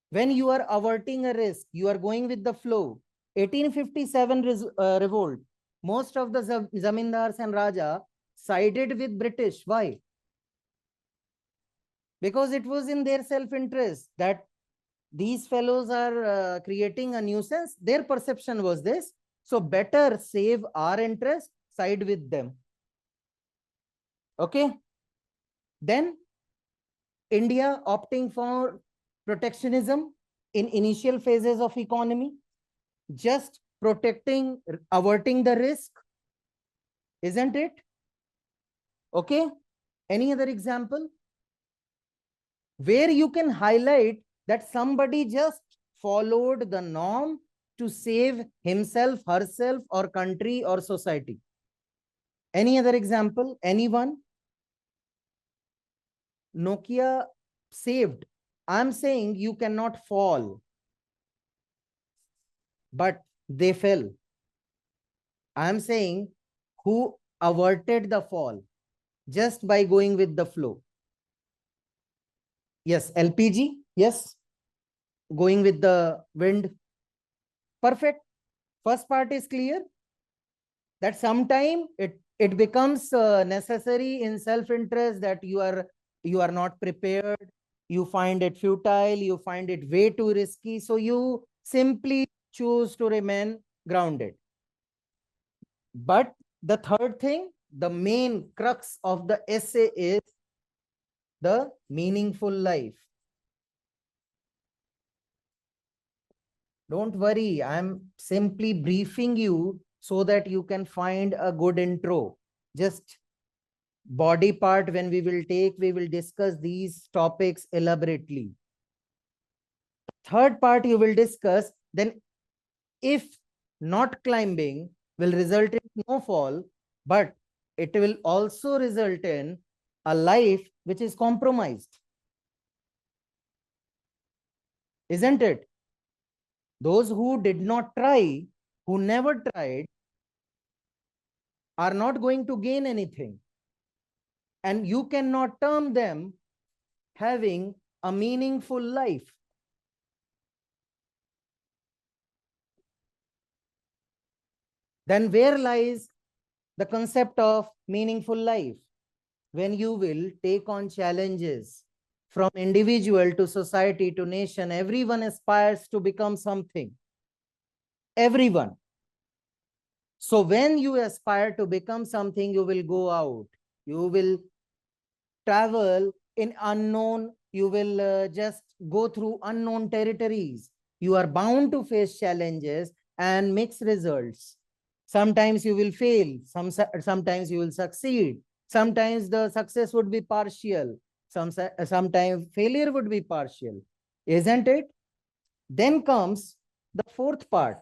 When you are averting a risk, you are going with the flow. 1857 revolt, most of the zamindars and Raja sided with British. Why? Because it was in their self-interest that these fellows are creating a nuisance. Their perception was this. So better save our interest, side with them. Okay. Then India opting for protectionism in initial phases of economy, just protecting, averting the risk, isn't it? Okay. Any other example where you can highlight that somebody just followed the norm to save himself, herself, or country or society? Any other example? Anyone? Nokia saved. I'm saying you cannot fall, but they fell. I'm saying who averted the fall just by going with the flow. Yes, LPG. Yes, going with the wind. Perfect. First part is clear. That sometime it becomes necessary in self-interest that you are not prepared, you find it futile, you find it way too risky, so you simply choose to remain grounded. But the third thing, the main crux of the essay is the meaningful life. Don't worry, I'm simply briefing you so that you can find a good intro. Just body part, when we will discuss these topics elaborately. Third part you will discuss, then if not climbing will result in no fall, but it will also result in a life which is compromised. Isn't it? Those who did not try, who never tried, are not going to gain anything. And you cannot term them having a meaningful life. Then where lies the concept of meaningful life? When you will take on challenges from individual to society to nation, everyone aspires to become something. Everyone. So when you aspire to become something, you will go out. You will travel in unknown. You will just go through unknown territories. You are bound to face challenges and mixed results. Sometimes you will fail. Sometimes you will succeed. Sometimes the success would be partial. Sometimes failure would be partial. Isn't it? Then comes the fourth part.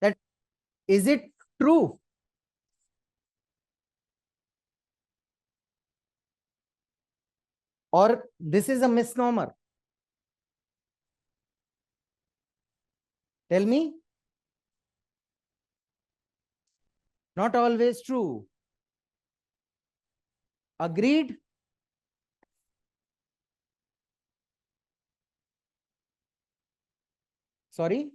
That is it true? Or this is a misnomer? Tell me. Not always true. Agreed? Sorry?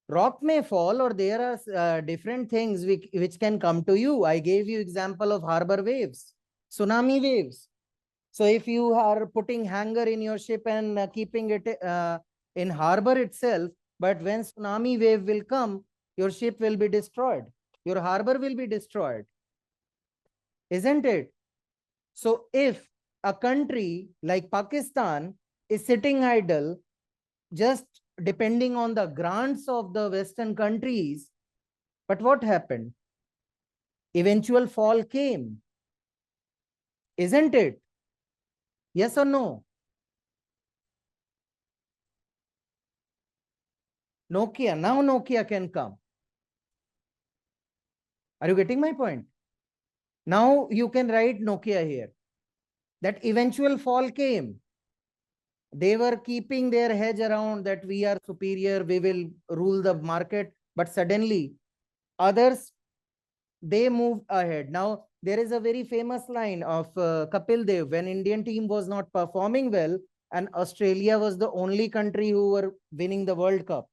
Rock may fall, or there are different things which can come to you. I gave you example of harbor waves, tsunami waves. So if you are putting hanger in your ship and keeping it in harbor itself, but when tsunami wave will come, your ship will be destroyed. Your harbor will be destroyed. Isn't it? So if a country like Pakistan is sitting idle, just depending on the grants of the Western countries, but what happened? Eventual fall came. Isn't it? Yes or no? Nokia, now Nokia can come. Are you getting my point? Now you can write Nokia here. That eventual fall came. They were keeping their hedge around that we are superior, we will rule the market, but suddenly others, they moved ahead. Now there is a very famous line of Kapil Dev when Indian team was not performing well and Australia was the only country who were winning the World Cup.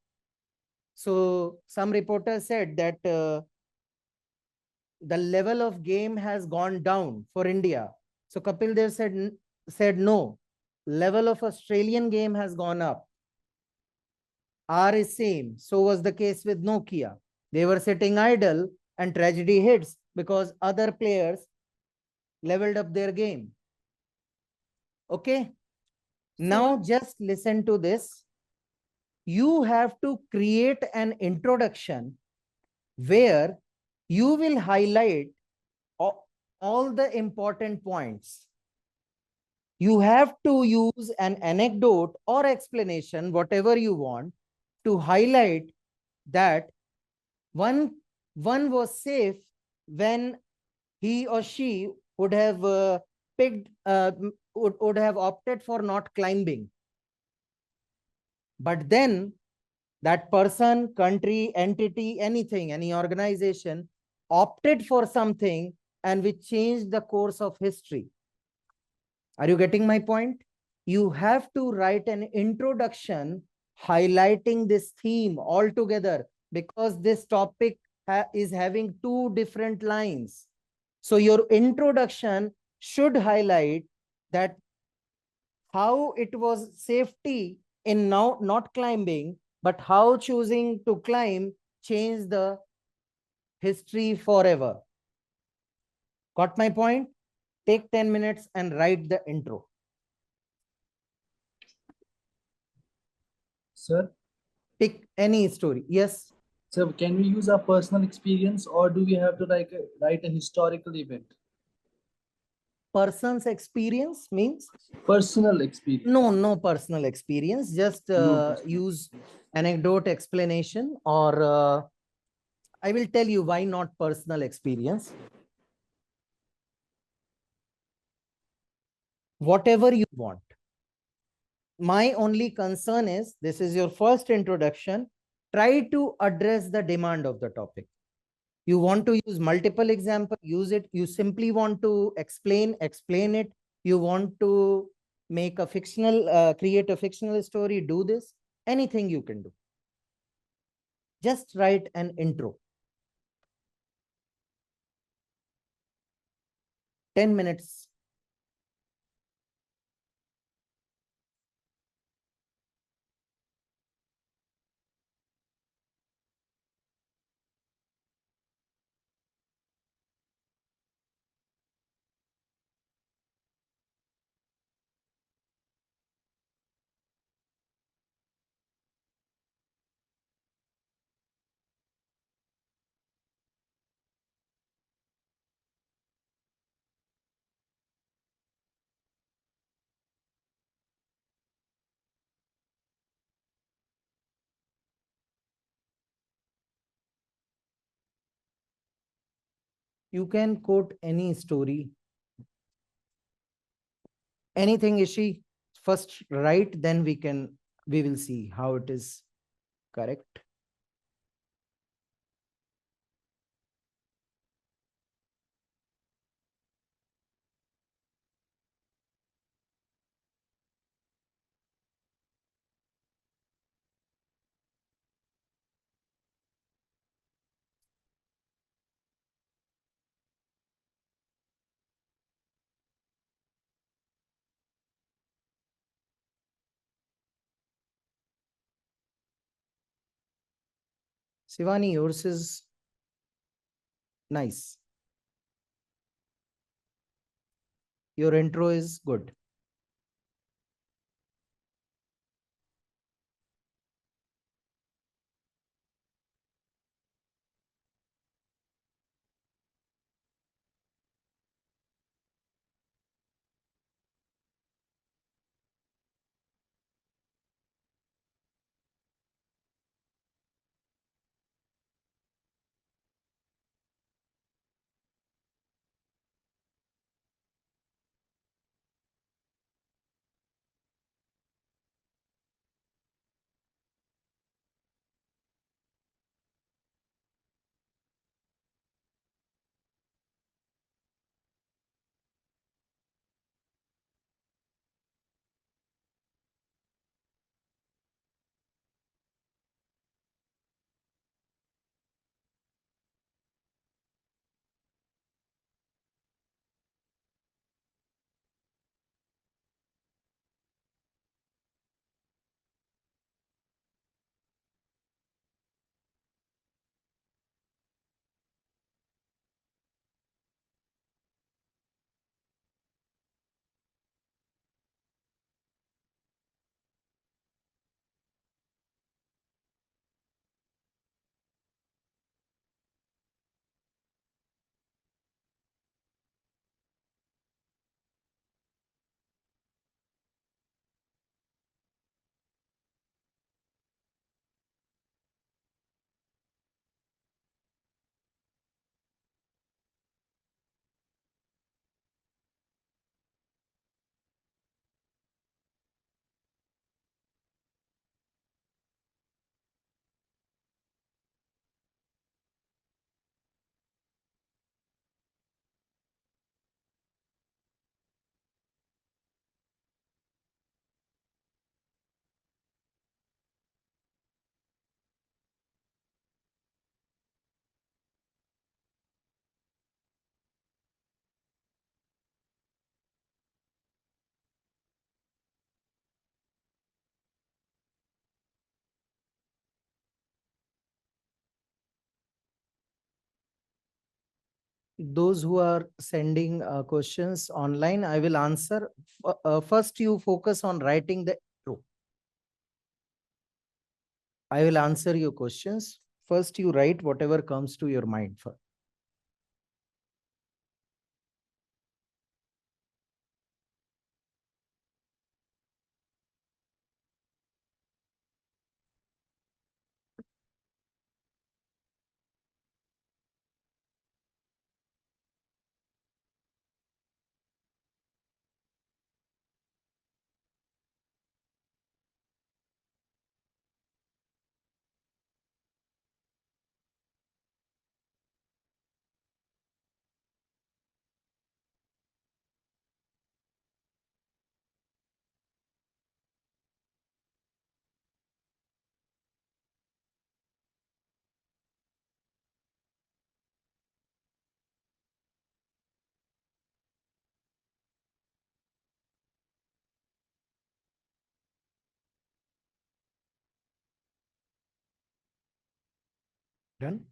So some reporters said that the level of game has gone down for India. So Kapil Dev said no, level of Australian game has gone up. R is same. So was the case with Nokia. They were sitting idle and tragedy hits because other players leveled up their game. Okay. Now just listen to this. You have to create an introduction where you will highlight all the important points. You have to use an anecdote or explanation, whatever you want, to highlight that one was safe when he or she would have would have opted for not climbing. But then that person, country, entity, anything, any organization opted for something and which changed the course of history. Are you getting my point? You have to write an introduction highlighting this theme altogether because this topic is having two different lines. So your introduction should highlight that how it was safety in now not climbing, but how choosing to climb changed the history forever. Got my point? Take 10 minutes and write the intro. Sir, Pick any story. Yes. sir, can we use our personal experience or do we have to write a historical event? Person's experience means? Personal experience. No personal experience. Just use anecdote explanation or I will tell you why not personal experience. Whatever you want. My only concern is this is your first introduction. Try to address the demand of the topic. You want to use multiple examples, use it. You simply want to explain it. You want to make a fictional, create a fictional story, do this. Anything you can do. Just write an intro. 10 minutes. You can quote any story. Anything, Ishi. First write, then we will see how it is correct. Shivani, yours is nice. Your intro is good. those who are sending questions online, I will answer. First, you focus on writing the intro. I will answer your questions. First, you write whatever comes to your mind first. Done?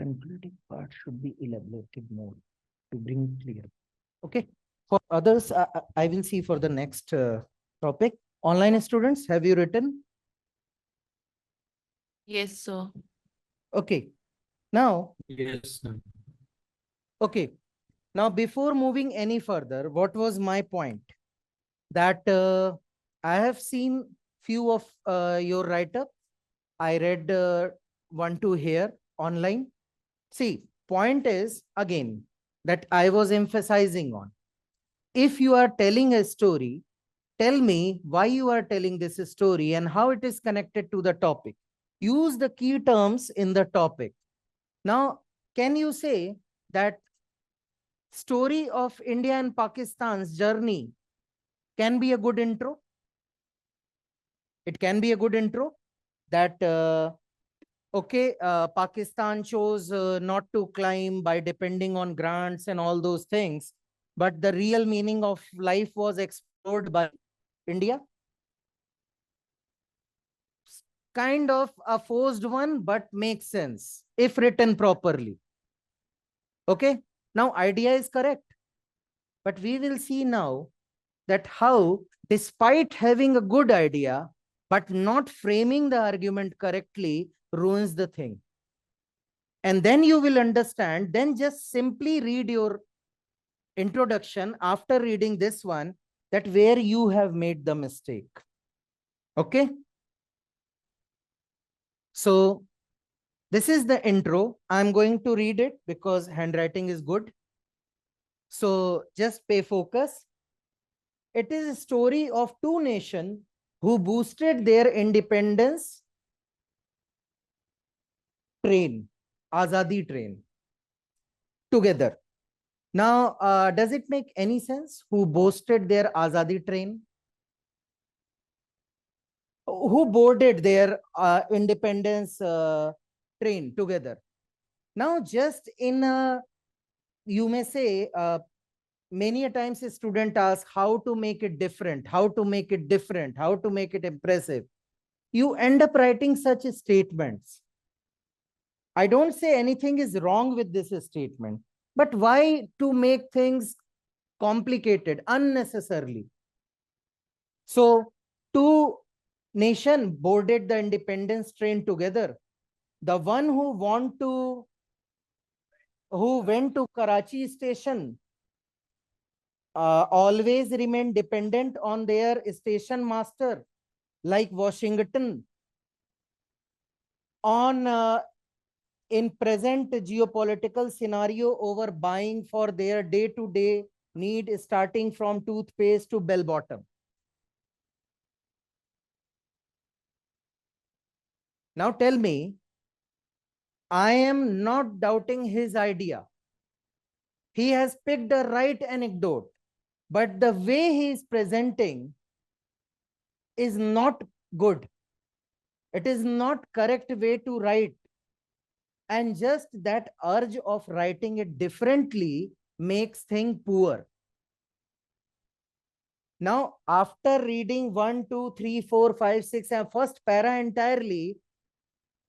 concluding part should be elaborated more to bring clear. Okay. For others, I will see for the next topic. Online students, have you written? Yes, sir. Okay. Now, Yes, sir. okay. Now, before moving any further, what was my point? That I have seen few of your write-up. I read one, two here online. See, point is again that I was emphasizing on. If you are telling a story, tell me why you are telling this story and how it is connected to the topic. Use the key terms in the topic. Now, can you say that story of India and Pakistan's journey can be a good intro? It can be a good intro that, okay, Pakistan chose not to climb by depending on grants and all those things, but the real meaning of life was explored by India. Kind of a forced one, but makes sense if written properly. Okay, now idea is correct, but we will see now that how, despite having a good idea, but not framing the argument correctly, ruins the thing. And then you will understand, then just simply read your introduction after reading this one, that where you have made the mistake. Okay. So this is the intro. I'm going to read it because handwriting is good. So just pay focus. It is a story of two nations who boosted their independence train, Azadi train, together. Now, does it make any sense? Who boosted their Azadi train? Who boarded their independence train together? Now, just in you may say, many a times a student asks how to make it different, how to make it different, how to make it impressive. You end up writing such statements. I don't say anything is wrong with this statement, but why to make things complicated unnecessarily? So, two nations boarded the independence train together. The one who went to Karachi station always remained dependent on their station master, like Washington. On in present geopolitical scenario, over buying for their day-to-day need, starting from toothpaste to bell bottom. Now tell me, I am not doubting his idea. He has picked the right anecdote, but the way he is presenting is not good. It is not correct way to write. And just that urge of writing it differently makes thing poor. Now, after reading 1, 2, 3, 4, 5, 6, and first para entirely,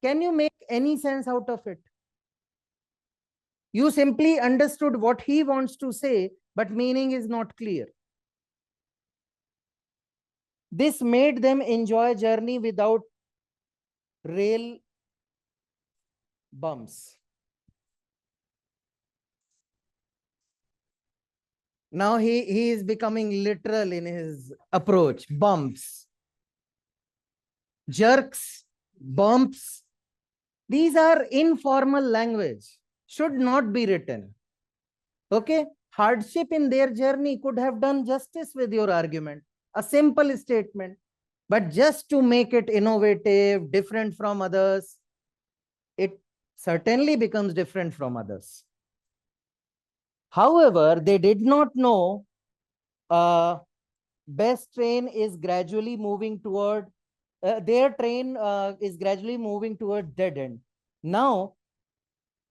can you make any sense out of it? You simply understood what he wants to say, but meaning is not clear. This made them enjoy journey without rail bumps. Now he is becoming literal in his approach. Bumps, jerks, bumps. These are informal language, should not be written. Okay, hardship in their journey could have done justice with your argument. A simple statement, but just to make it innovative, different from others, it certainly becomes different from others. However, they did not know best train is gradually moving toward, their train is gradually moving toward dead end. Now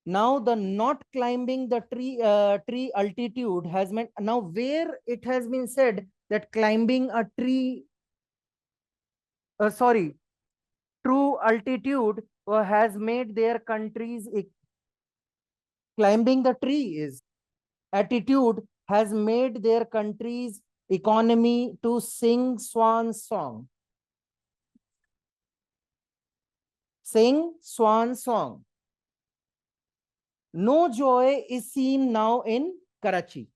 the not climbing the tree altitude has meant, now where it has been said that climbing a tree, true altitude has made their countries climbing the tree is. Attitude has made their country's economy to sing swan song. Sing swan song. No joy is seen now in Karachi,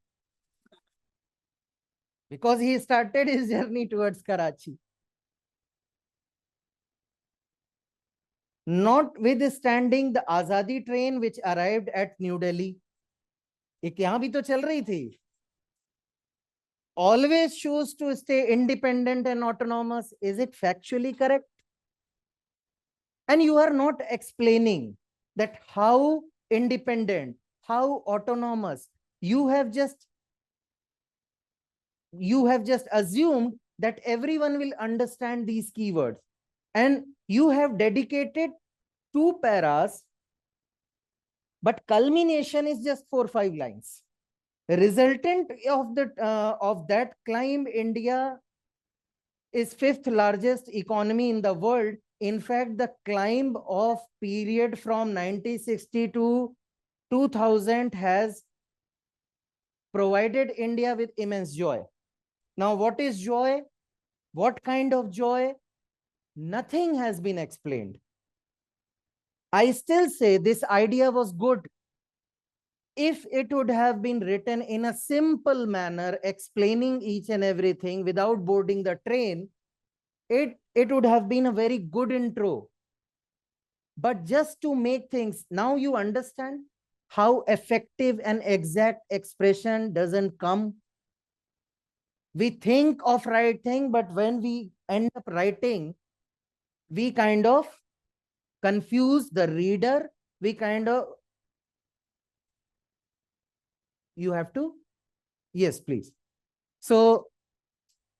because he started his journey towards Karachi. Notwithstanding the Azadi train which arrived at New Delhi, एक यहाँ भी तो चल रही थी. Always choose to stay independent and autonomous. Is it factually correct? And you are not explaining that how independent, how autonomous. You have just assumed that everyone will understand these keywords, and you have dedicated 2 paras, but culmination is just 4-5 lines. Resultant of that climb, India is 5th largest economy in the world. In fact, the climb of period from 1960 to 2000 has provided India with immense joy. Now, what is joy? What kind of joy? Nothing has been explained. I still say this idea was good if it would have been written in a simple manner, explaining each and everything without boarding the train. It would have been a very good intro. But just to make things, now you understand how effective and exact expression doesn't come. We think of right thing, but when we end up writing, we kind of confuse the reader. We kind of, you have to, yes, please. So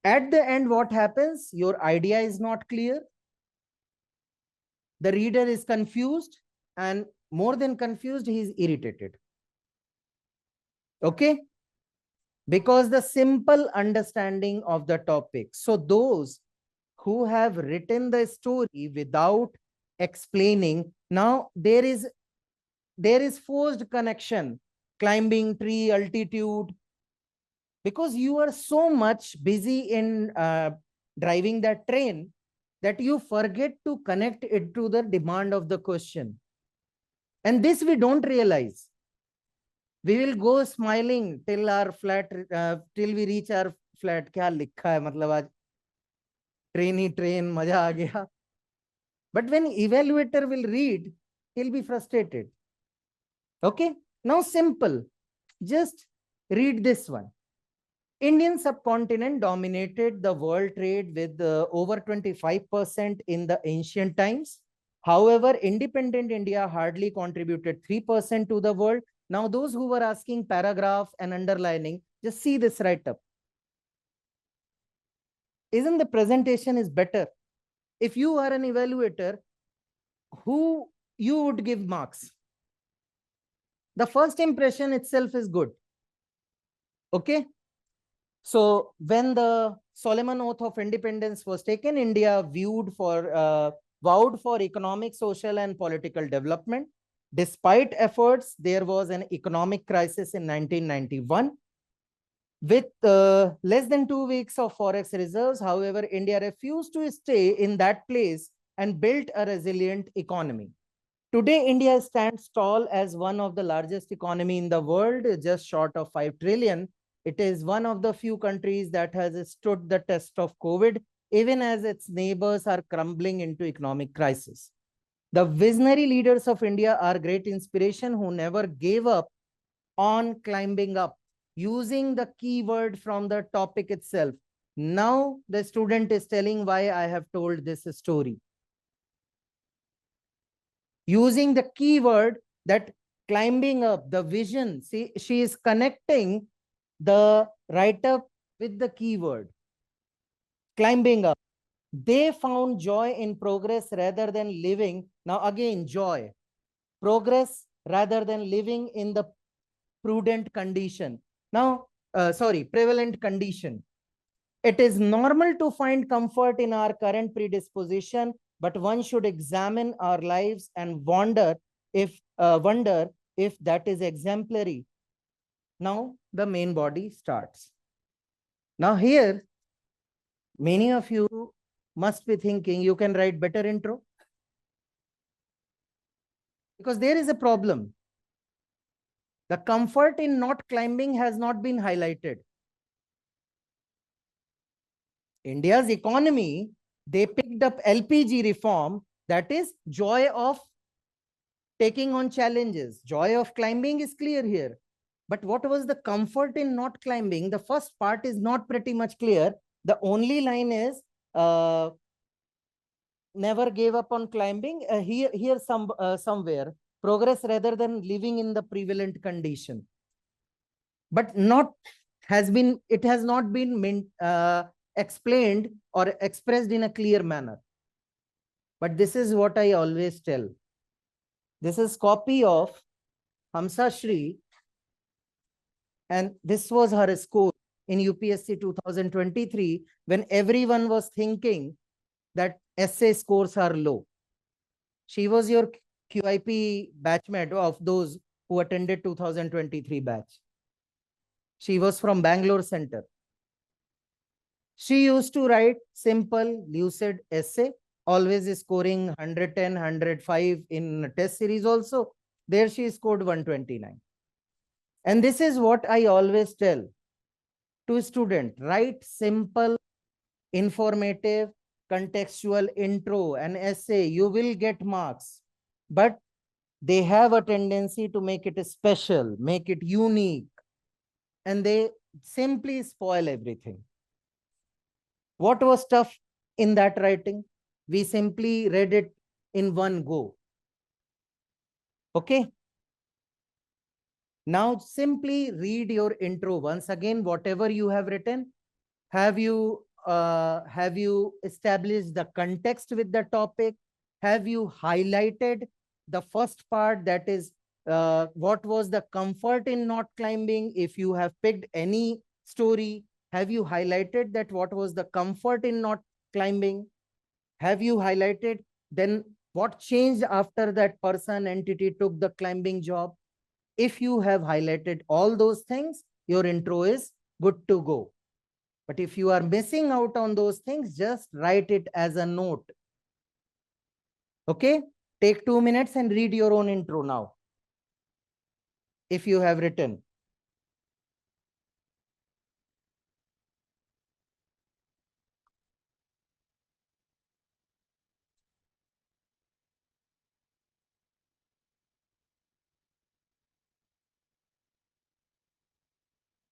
at the end, what happens? Your idea is not clear. The reader is confused, and more than confused, he is irritated. Okay? Because the simple understanding of the topic. So those who have written the story without explaining, now there is forced connection, climbing tree, altitude, because you are so much busy in driving that train that you forget to connect it to the demand of the question. And this we don't realize. We will go smiling till our flat, till we reach our flat. क्या लिखा है मतलब आज train ही train मजा आ गया. But when evaluator will read, he'll be frustrated. Okay, now simple. Just read this one. Indian subcontinent dominated the world trade with over 25% in the ancient times. However, independent India hardly contributed 3% to the world. Now, those who were asking paragraph and underlining, just see this write-up. Isn't the presentation is better? If you are an evaluator, who you would give marks? The first impression itself is good. Okay? So when the Solomon Oath of Independence was taken, India vowed for economic, social, and political development. Despite efforts, there was an economic crisis in 1991. With less than 2 weeks of forex reserves, however, India refused to stay in that place and built a resilient economy. Today, India stands tall as one of the largest economy in the world, just short of 5 trillion. It is one of the few countries that has stood the test of COVID, even as its neighbors are crumbling into economic crisis. The visionary leaders of India are great inspiration who never gave up on climbing up, using the keyword from the topic itself. Now the student is telling why I have told this story. Using the keyword that climbing up, the vision. See, she is connecting the write-up with the keyword. Climbing up. They found joy in progress rather than living. Now again, joy. Progress rather than living in the prudent condition. Now, prevalent condition. It is normal to find comfort in our current predisposition, but one should examine our lives and wonder if if that is exemplary. Now the main body starts. Now here, many of you must be thinking you can write better intro. Because there is a problem. The comfort in not climbing has not been highlighted. India's economy, they picked up LPG reform, that is joy of taking on challenges. Joy of climbing is clear here. But what was the comfort in not climbing? The first part is not pretty much clear. The only line is never gave up on climbing. Here somewhere, progress rather than living in the prevalent condition. But it has not been explained or expressed in a clear manner. But this is what I always tell. This is copy of Hamsa Shri, and this was her score in UPSC 2023 when everyone was thinking that essay scores are low. She was your QIP batchmate of those who attended 2023 batch. She was from Bangalore Center. She used to write simple, lucid essay, always scoring 110, 105 in test series also. There she scored 129. And this is what I always tell to student: write simple, informative, contextual intro and essay. You will get marks, but they have a tendency to make it special, make it unique, and they simply spoil everything. What was tough in that writing? We simply read it in one go. Okay. Now simply read your intro once again. Whatever you have written, have you established the context with the topic? Have you highlighted the first part, that is what was the comfort in not climbing? If you have picked any story, have you highlighted that what was the comfort in not climbing? Have you highlighted then what changed after that person entity took the climbing job? If you have highlighted all those things, your intro is good to go. But if you are missing out on those things, just write it as a note. Okay? Take 2 minutes and read your own intro now, if you have written.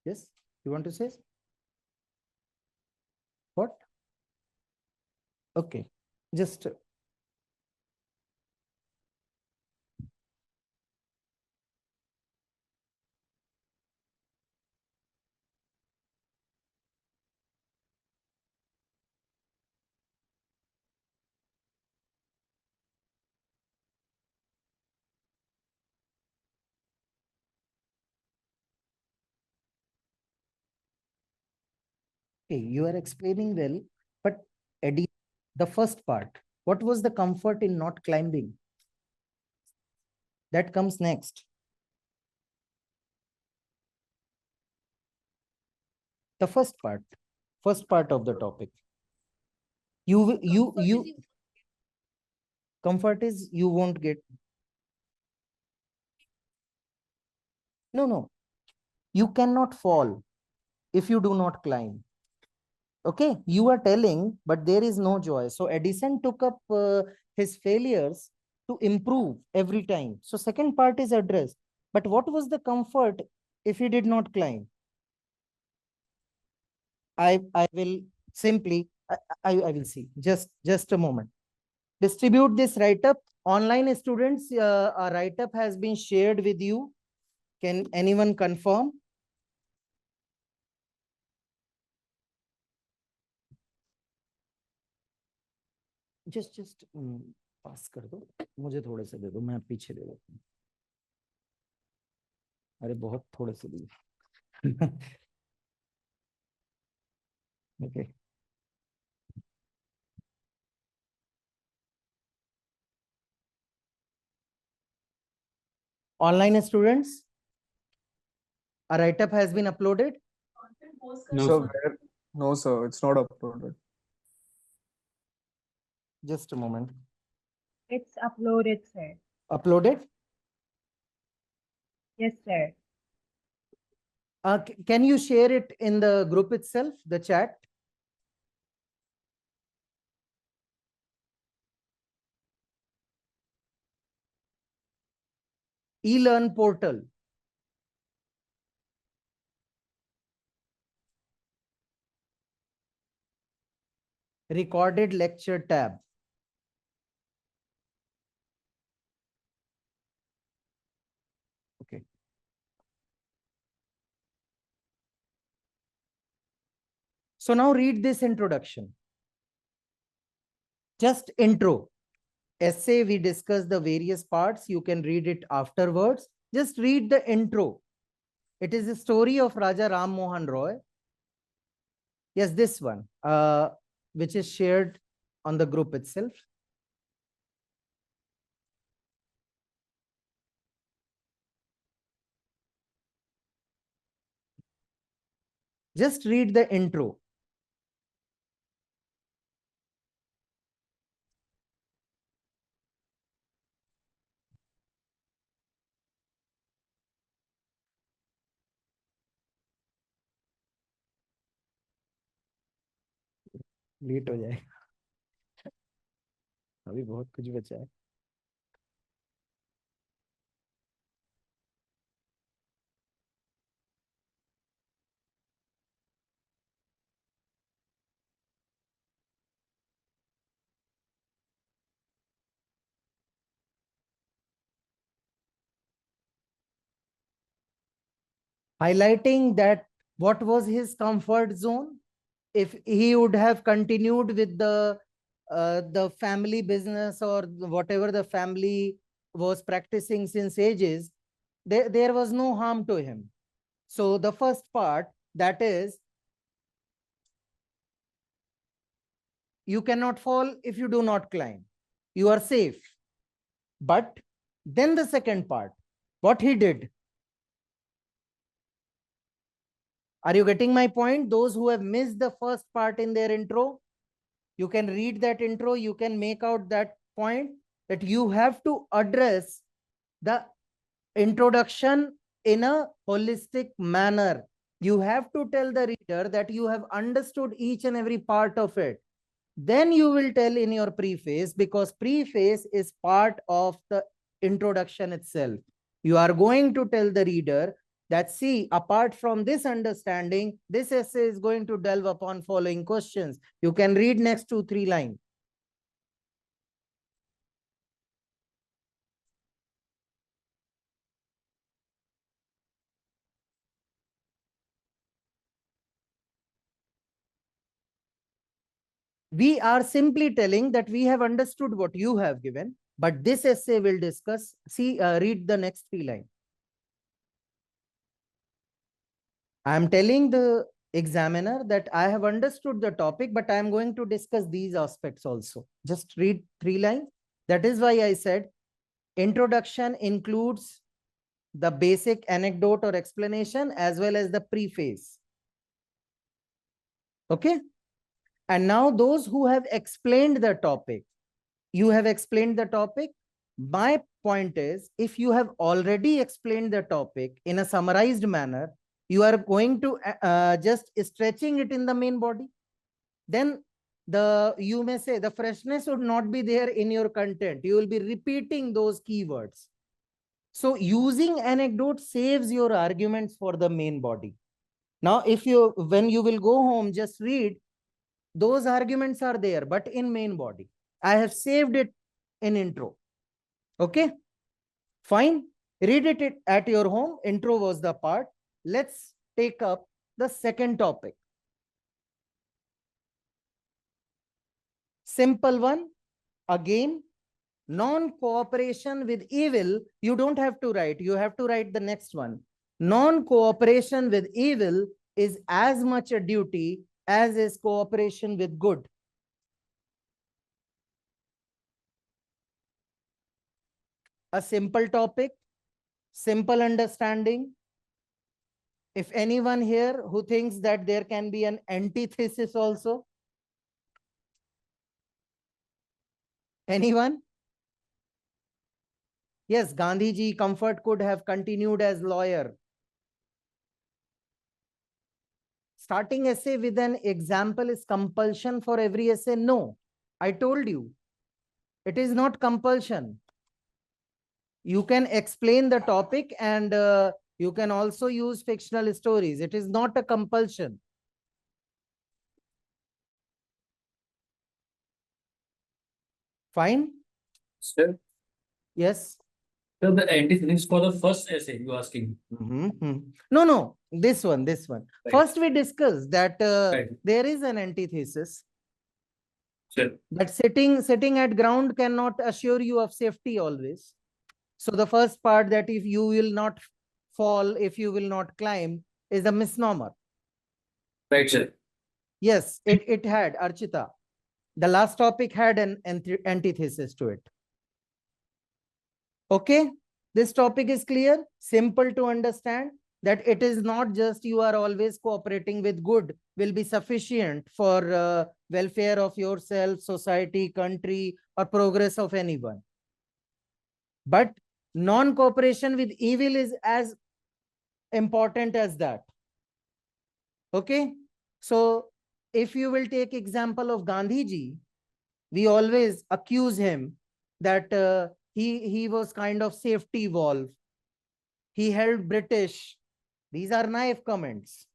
Yes? You want to say? What? Okay. Just okay, you are explaining well, but Eddie, the first part, what was the comfort in not climbing? That comes next. The first part of the topic. Comfort is you won't get. No. You cannot fall if you do not climb. Okay, you are telling, but there is no joy. So Edison took up his failures to improve every time. So second part is addressed. But what was the comfort if he did not climb? I will simply, I will see. Just a moment. Distribute this write-up. Online students, a write-up has been shared with you. Can anyone confirm? Just पास कर दो, मुझे थोड़े से दे दो, मैं पीछे दे देता हूँ. अरे बहुत थोड़े से दिए. Okay. Online students, a write-up has been uploaded. No, So sir. where? No, sir, it's not uploaded. Just a moment. It's uploaded, sir. Uploaded. Yes, sir. Can you share it in the group itself, the chat? ELEARN portal. Recorded lecture tab. Okay. So now read this introduction. Just intro. Essay, we discuss the various parts. You can read it afterwards. Just read the intro. It is the story of Raja Ram Mohan Roy. Yes, this one, which is shared on the group itself. Just read the intro. Late हो जाएगा अभी बहुत कुछ बचा है highlighting that what was his comfort zone. If he would have continued with the family business or whatever the family was practicing since ages, there was no harm to him. So the first part, that is, you cannot fall if you do not climb. You are safe. But then the second part, what he did. Are you getting my point? Those who have missed the first part in their intro, you can read that intro, you can make out that point, that you have to address the introduction in a holistic manner. You have to tell the reader that you have understood each and every part of it. Then you will tell in your preface, because preface is part of the introduction itself. You are going to tell the reader that, see, apart from this understanding, this essay is going to delve upon following questions. You can read next 2-3 lines. We are simply telling that we have understood what you have given, but this essay will discuss. See, read the next 3 lines. I am telling the examiner that I have understood the topic, but I am going to discuss these aspects also. Just read 3 lines. That is why I said introduction includes the basic anecdote or explanation as well as the preface. Okay. And now those who have explained the topic, you have explained the topic. My point is, if you have already explained the topic in a summarized manner, you are going to just stretching it in the main body. Then you may say the freshness would not be there in your content. You will be repeating those keywords. So using anecdote saves your arguments for the main body. Now, when you will go home, just read, those arguments are there, but in main body. I have saved it in intro. Okay, fine. Read it at your home. Intro was the part. Let's take up the second topic. Simple one. Again, non-cooperation with evil. You don't have to write. You have to write the next one. Non-cooperation with evil is as much a duty as is cooperation with good. A simple topic, simple understanding. If anyone here who thinks that there can be an antithesis also? Anyone? Yes, Gandhiji Comfort could have continued as lawyer. Starting essay with an example is compulsion for every essay? No, I told you, it is not compulsion. You can explain the topic and you can also use fictional stories. It is not a compulsion. Fine? Sir, Yes. so the antithesis for the first essay you asking. No, this one. Right. First we discussed that Right. there is an antithesis. Sure. That sitting at ground cannot assure you of safety always. So the first part, that if you will not fall, if you will not climb, is a misnomer. Right, sir. Yes, it had, Archita. The last topic had an antithesis to it. Okay, this topic is clear, simple to understand, that it is not just you are always cooperating with good will be sufficient for welfare of yourself, society, country, or progress of anyone. But non-cooperation with evil is as important as that. Okay, so if you will take example of Gandhiji, we always accuse him that he was kind of safety valve. He held British. These are naive comments.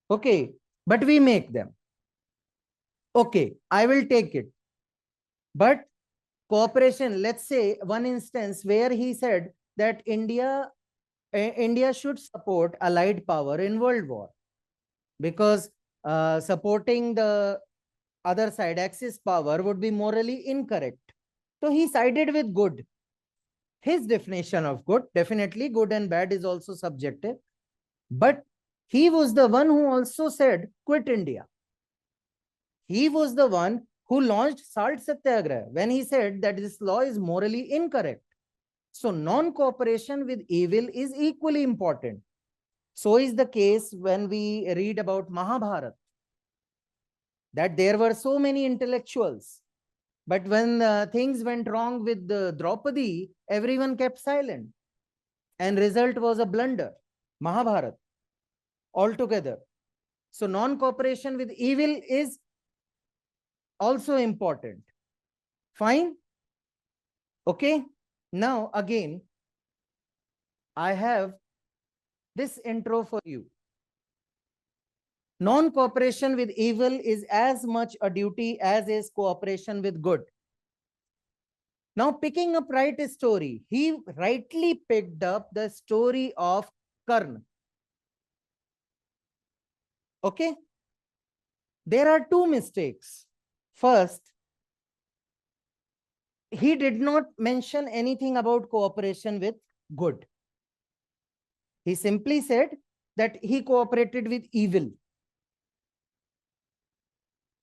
Okay, but we make them. Okay, I will take it. But cooperation, let's say one instance where he said that India should support allied power in World War, because supporting the other side, Axis power, would be morally incorrect. So he sided with good. His definition of good, definitely good and bad is also subjective. But he was the one who also said, quit India. He was the one who launched Salt Satyagraha when he said that this law is morally incorrect. So non-cooperation with evil is equally important. So is the case when we read about Mahabharata, that there were so many intellectuals, but when things went wrong with Draupadi, everyone kept silent, and result was a blunder, Mahabharata, altogether. So non-cooperation with evil is also important. Fine? Okay. Now again, I have this intro for you. Non-cooperation with evil is as much a duty as is cooperation with good. Now, picking up right story, he rightly picked up the story of Karna. Okay? There are two mistakes. First, he did not mention anything about cooperation with good. He simply said that he cooperated with evil.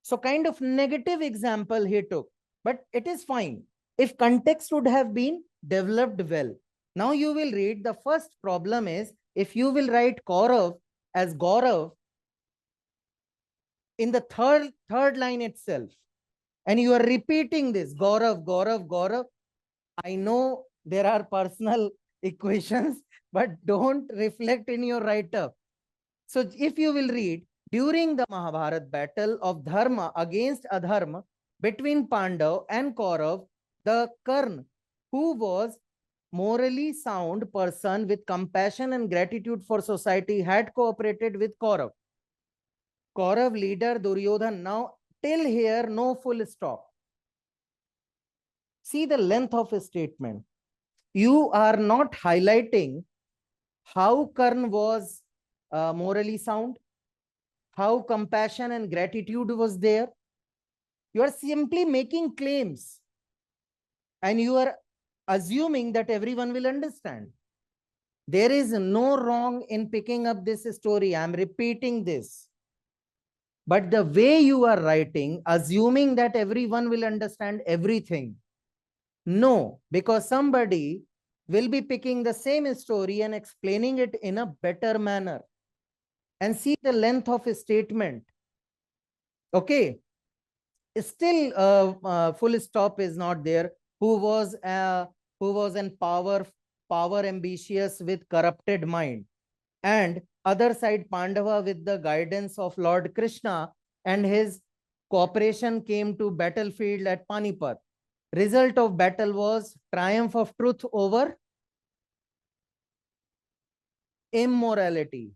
So kind of negative example he took, but it is fine if context would have been developed well. Now you will read, the first problem is, if you will write Kaurav as Gaurav in the third line itself, and you are repeating this, Gaurav, Gaurav, Gaurav, I know there are personal equations, but don't reflect in your write-up. So if you will read, during the Mahabharata battle of Dharma against Adharma between Pandav and Kaurav, the Karna, who was morally sound person with compassion and gratitude for society, had cooperated with Kaurav. Kaurav leader Duryodhan. Now till here, no full stop. See the length of a statement. You are not highlighting how Karna was morally sound, how compassion and gratitude was there. You are simply making claims and you are assuming that everyone will understand. There is no wrong in picking up this story. I am repeating this. But the way you are writing, assuming that everyone will understand everything. No, because somebody will be picking the same story and explaining it in a better manner. And see the length of a statement. Okay. Still, full stop is not there. Who was in power ambitious with corrupted mind, and other side Pandava with the guidance of Lord Krishna, and his cooperation came to battlefield at Panipat. Result of battle was triumph of truth over immorality.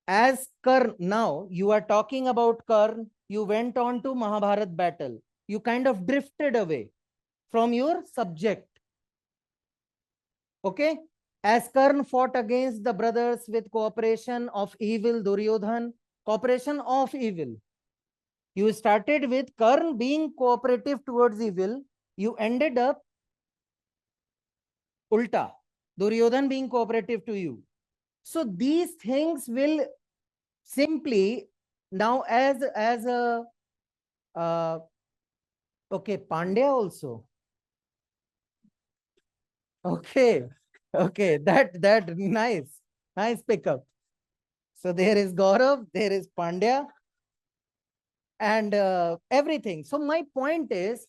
As Karn, now you are talking about Karn, you went on to Mahabharat battle. You kind of drifted away from your subject. Okay? As Karn fought against the brothers with cooperation of evil, Duryodhan, cooperation of evil. You started with Karn being cooperative towards evil. You ended up ulta, Duryodhan being cooperative to you. So these things will simply now as a okay, Pandya also. Okay, okay, that nice pickup. So there is Gaurav, there is Pandya, and everything. So my point is,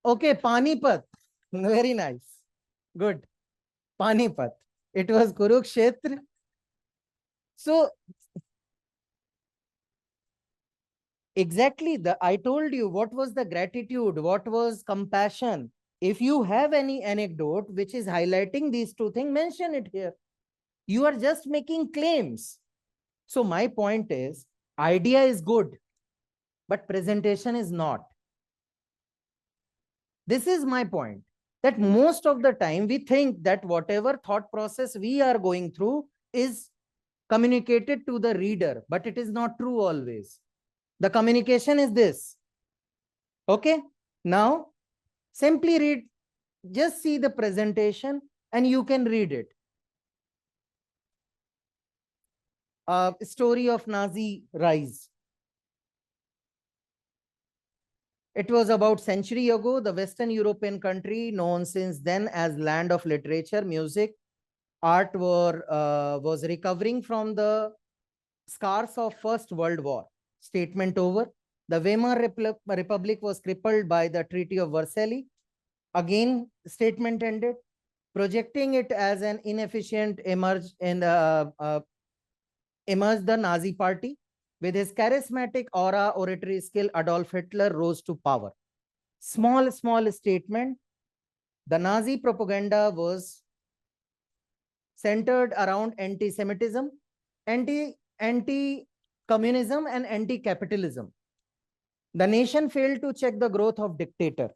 okay, Panipat, very nice, good. Panipat, it was Kurukshetra. So exactly, I told you what was the gratitude, what was compassion. If you have any anecdote which is highlighting these two things, mention it here. You are just making claims. So my point is, idea is good, but presentation is not. This is my point, that most of the time we think that whatever thought process we are going through is communicated to the reader, but it is not true always. The communication is this. Okay. Now, simply read, just see the presentation and you can read it. Story of Nazi rise. It was about century ago. The Western European country, known since then as land of literature, music, art, was recovering from the scars of First World War. Statement over. The Weimar Republic was crippled by the Treaty of Versailles. Again, statement ended. Projecting it as an inefficient emerged the Nazi Party. With his charismatic aura, oratory skill, Adolf Hitler rose to power. Small statement. The Nazi propaganda was centered around anti-Semitism, anti-communism, and anti-capitalism. The nation failed to check the growth of dictator.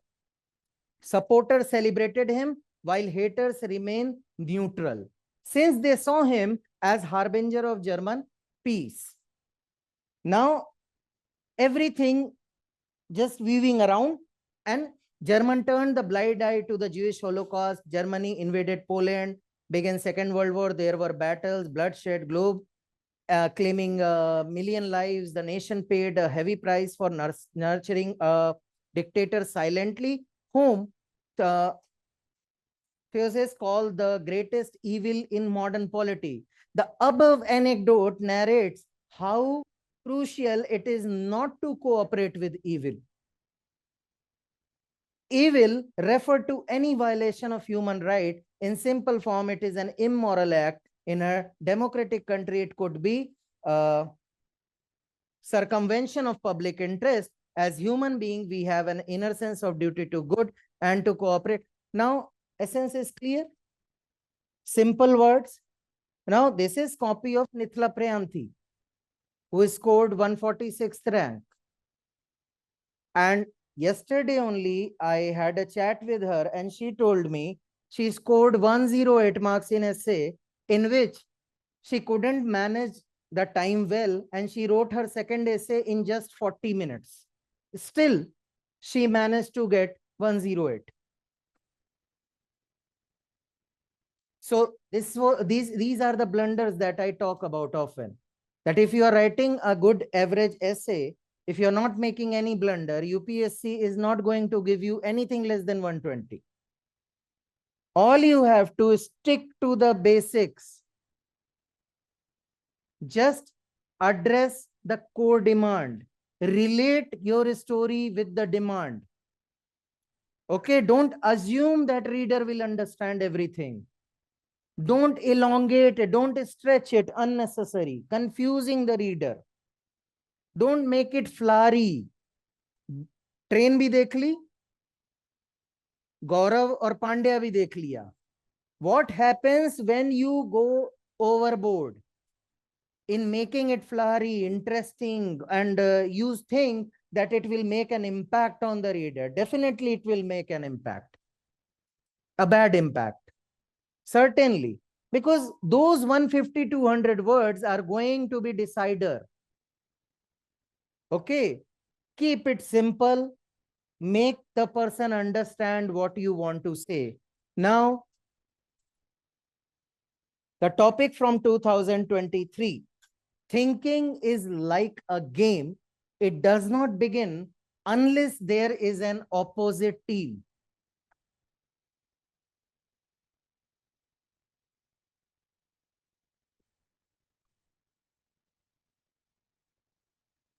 Supporters celebrated him while haters remain neutral, since they saw him as harbinger of German peace. Now, everything just weaving around, and German turned the blind eye to the Jewish Holocaust. Germany invaded Poland, began Second World War. There were battles, bloodshed, globe, claiming a million lives. The nation paid a heavy price for nurturing a dictator silently, whom Theoses called the greatest evil in modern polity. The above anecdote narrates how crucial it is not to cooperate with evil. Evil referred to any violation of human right. In simple form, it is an immoral act. In a democratic country, it could be circumvention of public interest. As human beings, we have an inner sense of duty to good and to cooperate. Now, essence is clear. Simple words. Now, this is copy of Nithla Prayanthi, who scored 146th rank. And yesterday only, I had a chat with her and she told me she scored 108 marks in essay, in which she couldn't manage the time well, and she wrote her second essay in just 40 minutes. Still, she managed to get 108. So these are the blunders that I talk about often. That if you are writing a good average essay, if you're not making any blunder, UPSC is not going to give you anything less than 120. All you have to stick to the basics. Just address the core demand. Relate your story with the demand. Okay, don't assume that reader will understand everything. Don't elongate it, don't stretch it unnecessary, confusing the reader. Don't make it flowery. Train भी देख ली, गौरव और पांड्या भी देख लिया. What happens when you go overboard in making it flowery, interesting, and you think that it will make an impact on the reader? Definitely it will make an impact, a bad impact, certainly, because those 150 200 words are going to be decider. Okay, keep it simple, make the person understand what you want to say. Now, the topic from 2023, thinking is like a game. It does not begin unless there is an opposite team.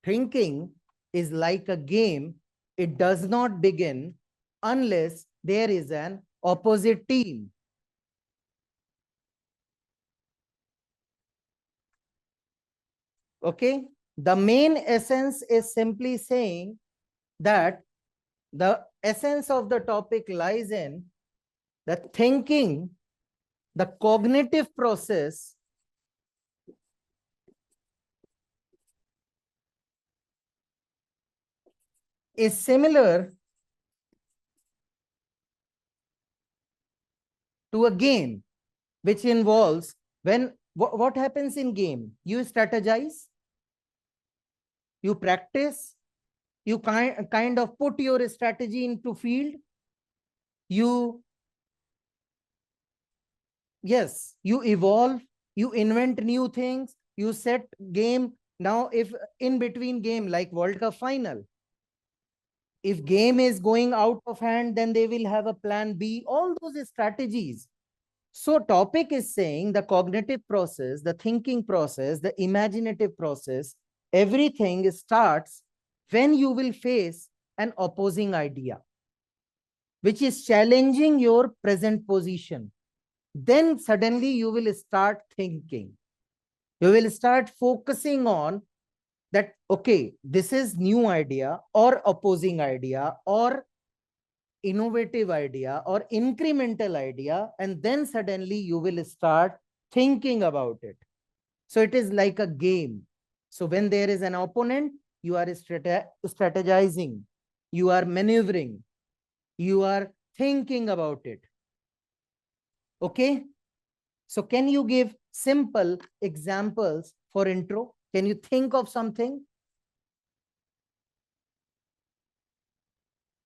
Thinking is like a game. It does not begin unless there is an opposite team. Okay, the main essence is simply saying that the essence of the topic lies in the thinking, the cognitive process is similar to a game, which involves when what happens in game? You strategize, you practice, you kind of put your strategy into field. You evolve, you invent new things, you set game. Now, if in between game, like World Cup final, if game is going out of hand, then they will have a plan B, all those strategies. So topic is saying the cognitive process, the thinking process, the imaginative process, everything starts when you will face an opposing idea, which is challenging your present position. Then suddenly you will start thinking. You will start focusing on that, okay, this is new idea or opposing idea or innovative idea or incremental idea, and then suddenly you will start thinking about it. So it is like a game. So when there is an opponent, you are strategizing, you are maneuvering, you are thinking about it. Okay, so can you give simple examples for intro? Can you think of something?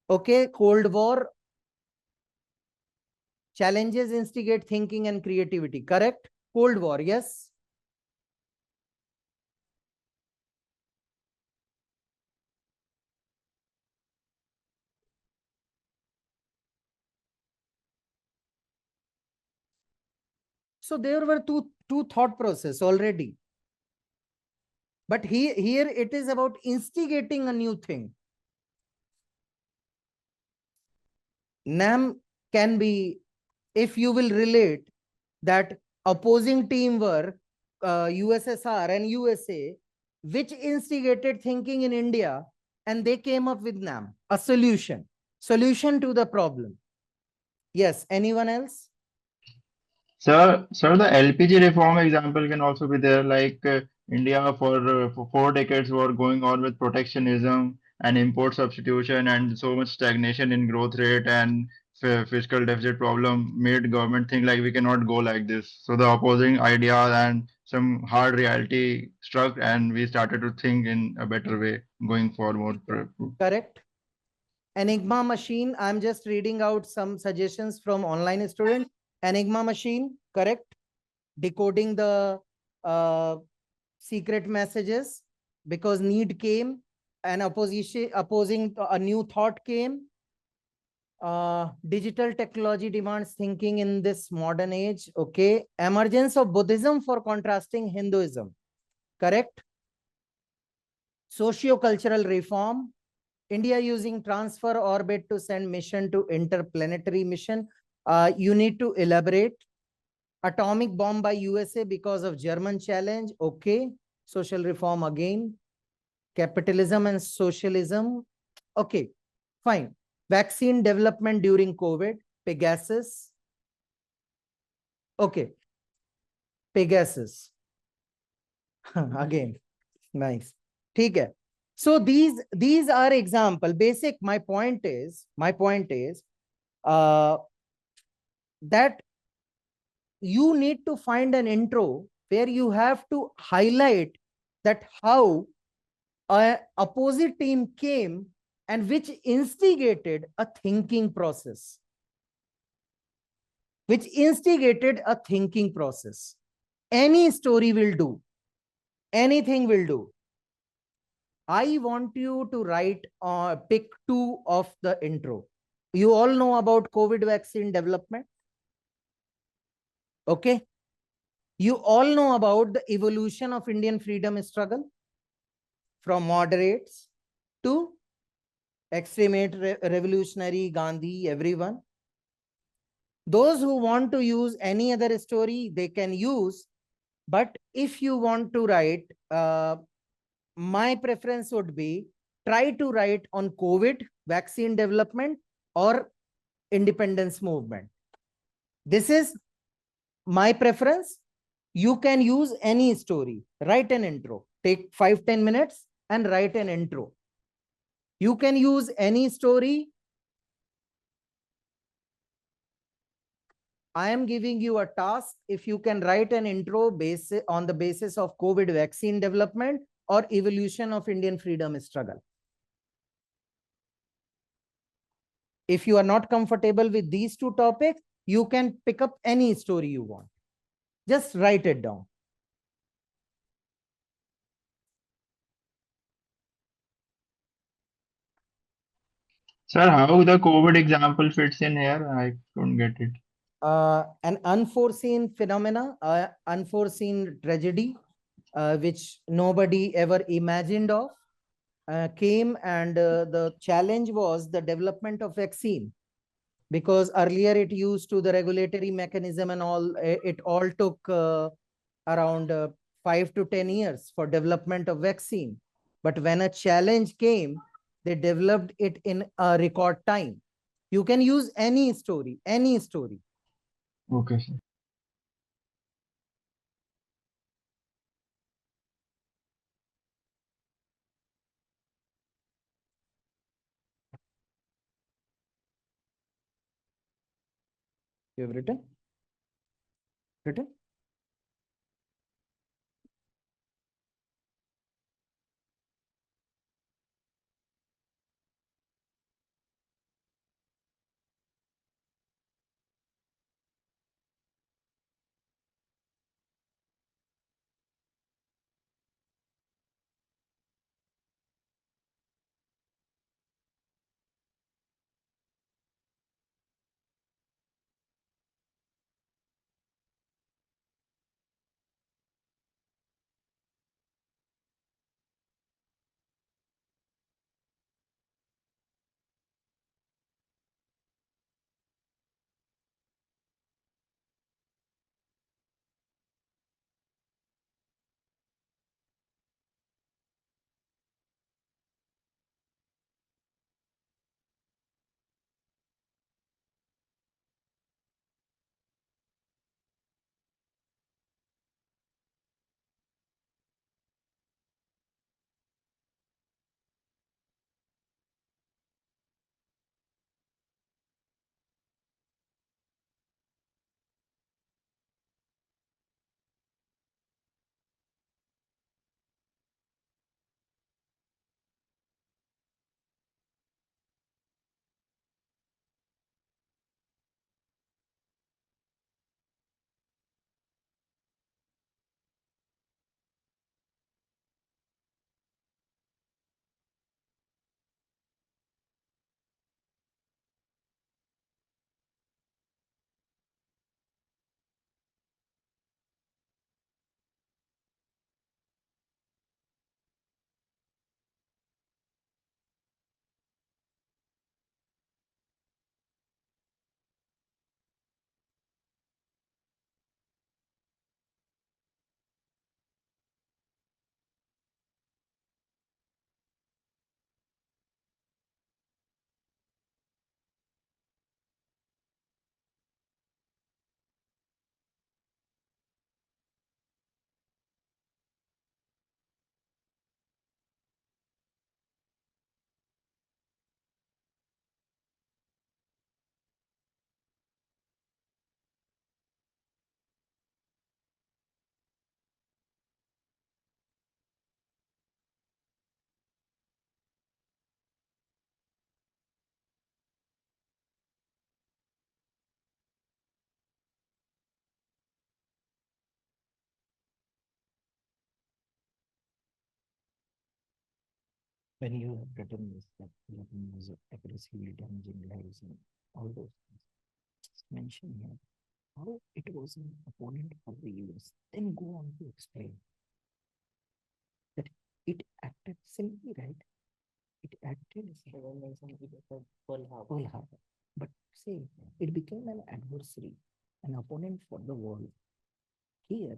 Okay, Cold War. Challenges instigate thinking and creativity. Correct? Cold War, yes? So there were two thought process already. But here it is about instigating a new thing. NAM can be, if you will relate that opposing team were USSR and USA, which instigated thinking in India, and they came up with NAM, a solution to the problem. Yes, anyone else? Sir, the LPG reform example can also be there. Like India for 4 decades were going on with protectionism and import substitution, and so much stagnation in growth rate and fiscal deficit problem made government think like we cannot go like this. So the opposing idea and some hard reality struck, and we started to think in a better way going forward. Correct. Enigma machine. I'm just reading out some suggestions from online students. Enigma machine, correct. Decoding the secret messages because need came and opposing a new thought came. Digital technology demands thinking in this modern age. Okay. Emergence of Buddhism for contrasting Hinduism. Correct. Socio-cultural reform. India using transfer orbit to send mission to interplanetary mission. You need to elaborate. Atomic bomb by USA because of German challenge. Okay. Social reform again. Capitalism and socialism. Okay, fine. Vaccine development during COVID. Pegasus. Okay. Pegasus. Again. Nice. ठीक है. So these are example. Basic. My point is that you need to find an intro where you have to highlight that how a opposite team came and which instigated a thinking process. Any story will do. Anything will do. I want you to write pick 2 of the intro. You all know about COVID vaccine development. Okay. You all know about the evolution of Indian freedom struggle from moderates to extremate revolutionary Gandhi, everyone. Those who want to use any other story, they can use. But if you want to write, my preference would be try to write on COVID, vaccine development, or independence movement. This is my preference. You can use any story. Write an intro. Take 5-10 minutes and write an intro. You can use any story. I am giving you a task. If you can write an intro on the basis of COVID vaccine development or evolution of Indian freedom struggle. If you are not comfortable with these 2 topics, you can pick up any story you want. Just write it down. Sir, how the COVID example fits in here? I couldn't get it. An unforeseen phenomena, unforeseen tragedy, which nobody ever imagined of, came, and the challenge was the development of vaccine. Because earlier it used to the regulatory mechanism and all, it all took around 5 to 10 years for development of vaccine. But when a challenge came, they developed it in a record time. You can use any story, any story. Okay, sir. You have written? Written? when you have written this, that weapon was aggressively damaging lives and all those things, just mention here how it was an opponent for the US. Then go on to explain that it acted simply, right? It acted Pearl Harbor. But say it became an adversary, an opponent for the world. Here,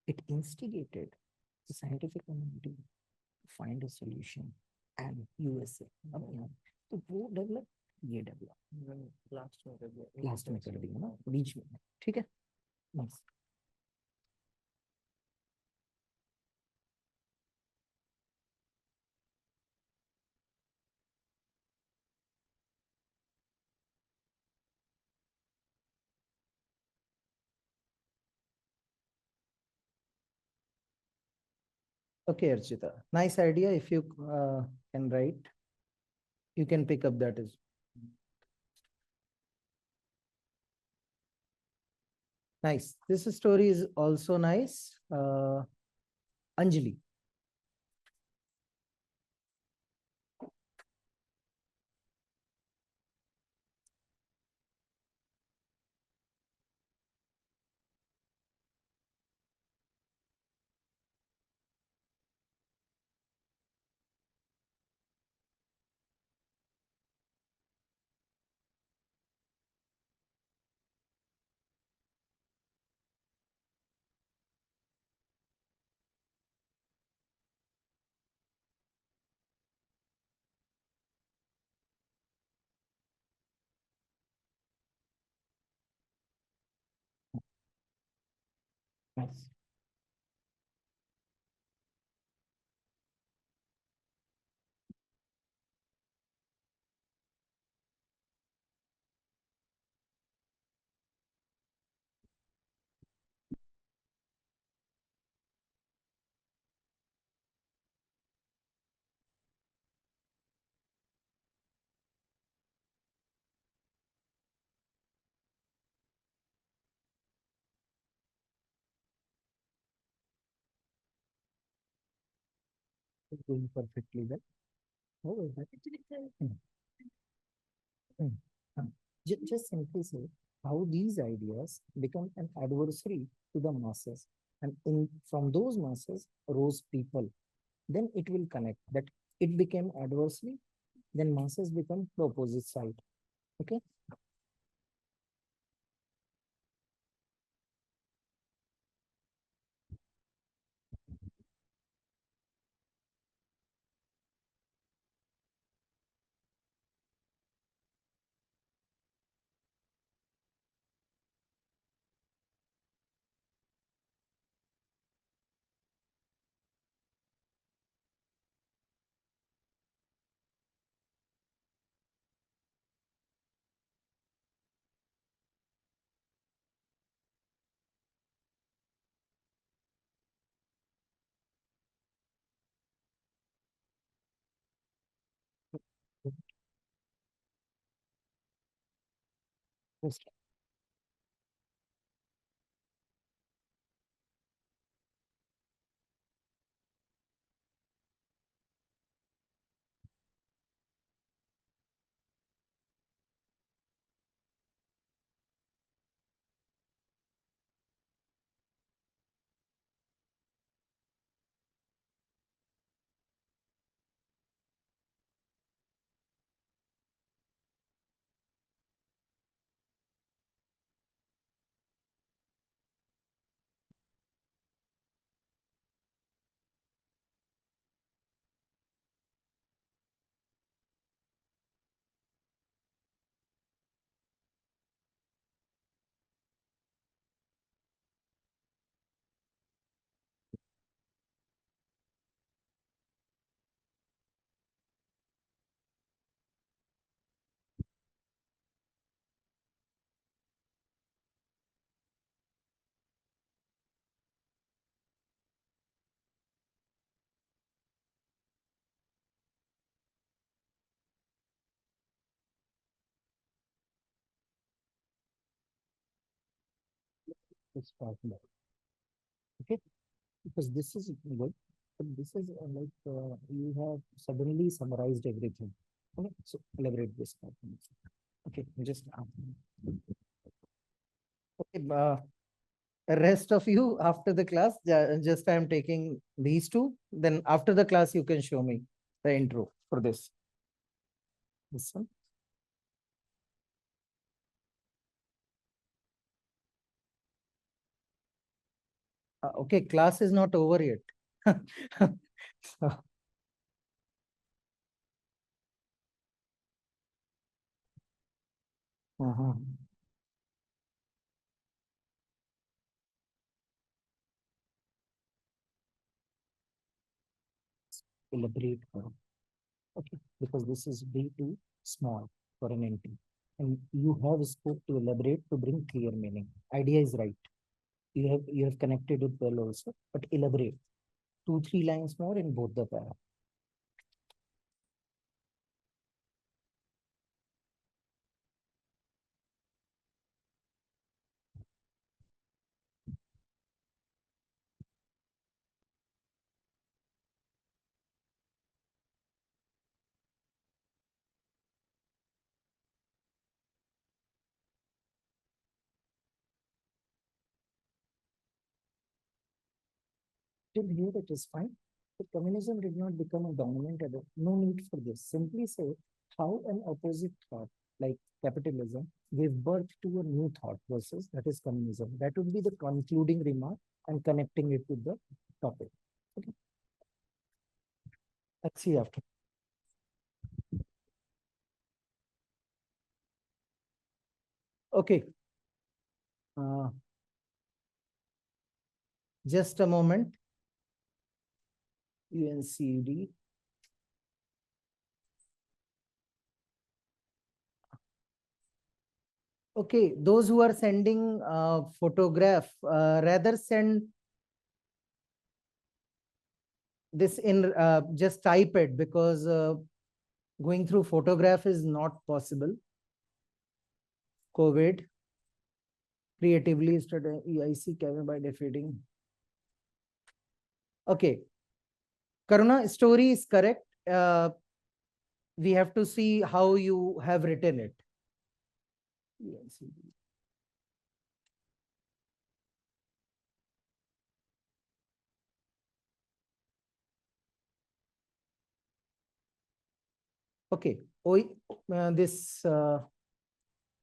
it instigated the scientific community to find a solution, and USA तो वो develop ये develop last में कर दिया ना बीच में ठीक है बस Okay, Archita. Nice idea. If you can write, you can pick up that as nice. This story is also nice. Anjali. Nice. Doing perfectly well. Oh, that just simply say how these ideas become an adversary to the masses, and from those masses rose people. Then it will connect that it became adversary, then masses become the opposite side. Okay. Yes. It's possible. Okay, because this is good. But this is you have suddenly summarized everything. Okay, so elaborate this. Okay, just okay. Rest of you after the class, just I am taking these two. Then after the class, you can show me the intro for this. This one. Okay, class is not over yet. Uh-huh. Elaborate. Okay, because this is way too small for an NT. And you have scope to elaborate to bring clear meaning. Idea is right. You have connected it well also, but elaborate. 2-3 lines more in both the para. Till here it is fine. The communism did not become a dominant other. No need for this. Simply say how an opposite thought like capitalism gave birth to a new thought versus that is communism. That would be the concluding remark and connecting it with the topic. Okay. Let's see after. Okay. Just a moment. UNCD. Okay, those who are sending photograph, rather send this in, just type it because going through photograph is not possible. COVID, creatively study EIC can by defeating. Okay, Karuna, story is correct. We have to see how you have written it. Okay, this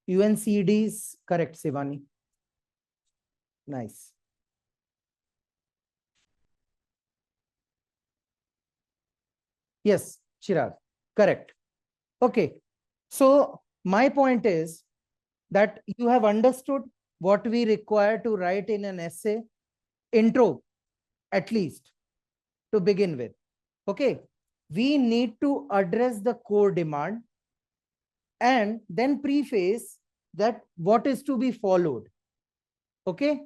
UNCD is correct, Sivani. Nice. Yes, Chirag, correct. Okay, so my point is that you have understood what we require to write in an essay, intro, at least to begin with. Okay, we need to address the core demand and then preface that what is to be followed. Okay,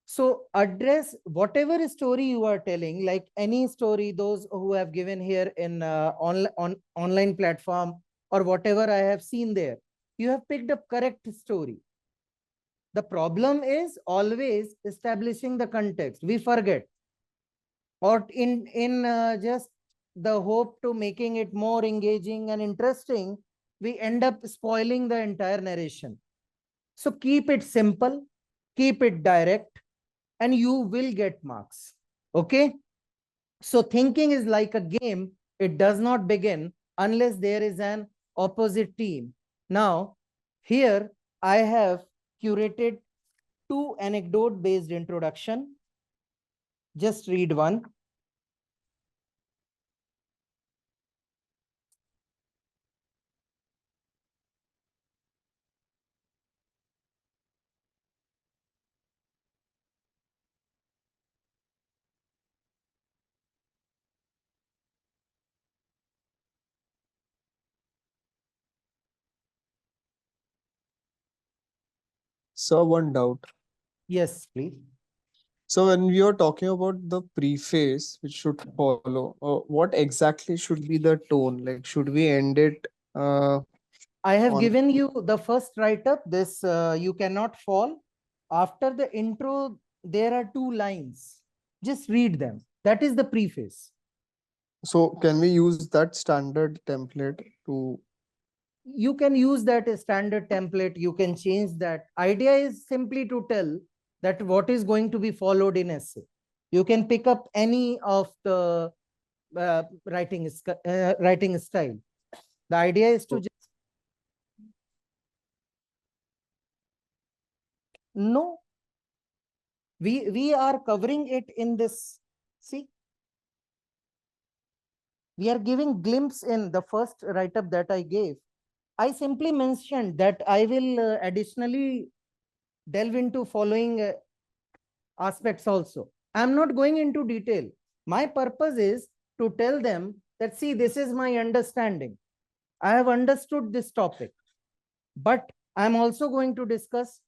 so address whatever story you are telling, like any story, those who have given here in online platform or whatever I have seen there, you have picked up correct story. The problem is always establishing the context. We forget, or in just the hope to making it more engaging and interesting, we end up spoiling the entire narration. So keep it simple, keep it direct, and you will get marks. Okay. So thinking is like a game. It does not begin unless there is an opposite team. Now, here I have curated 2 anecdote-based introduction. Just read one. So one doubt. Yes, please. So when we are talking about the preface, which should follow, what exactly should be the tone? Like, should we end it? I have on- given you the first write-up. This you cannot fall. After the intro, there are 2 lines. Just read them. That is the preface. So can we use that standard template to? You can use that as standard template. You can change that. Idea is simply to tell that what is going to be followed in essay. You can pick up any of the writing style. The idea is to just no. We are covering it in this. See, we are giving glimpse in the first write-up that I gave. I simply mentioned that I will additionally delve into following aspects also. I'm not going into detail. My purpose is to tell them that, see, this is my understanding. I have understood this topic, but I'm also going to discuss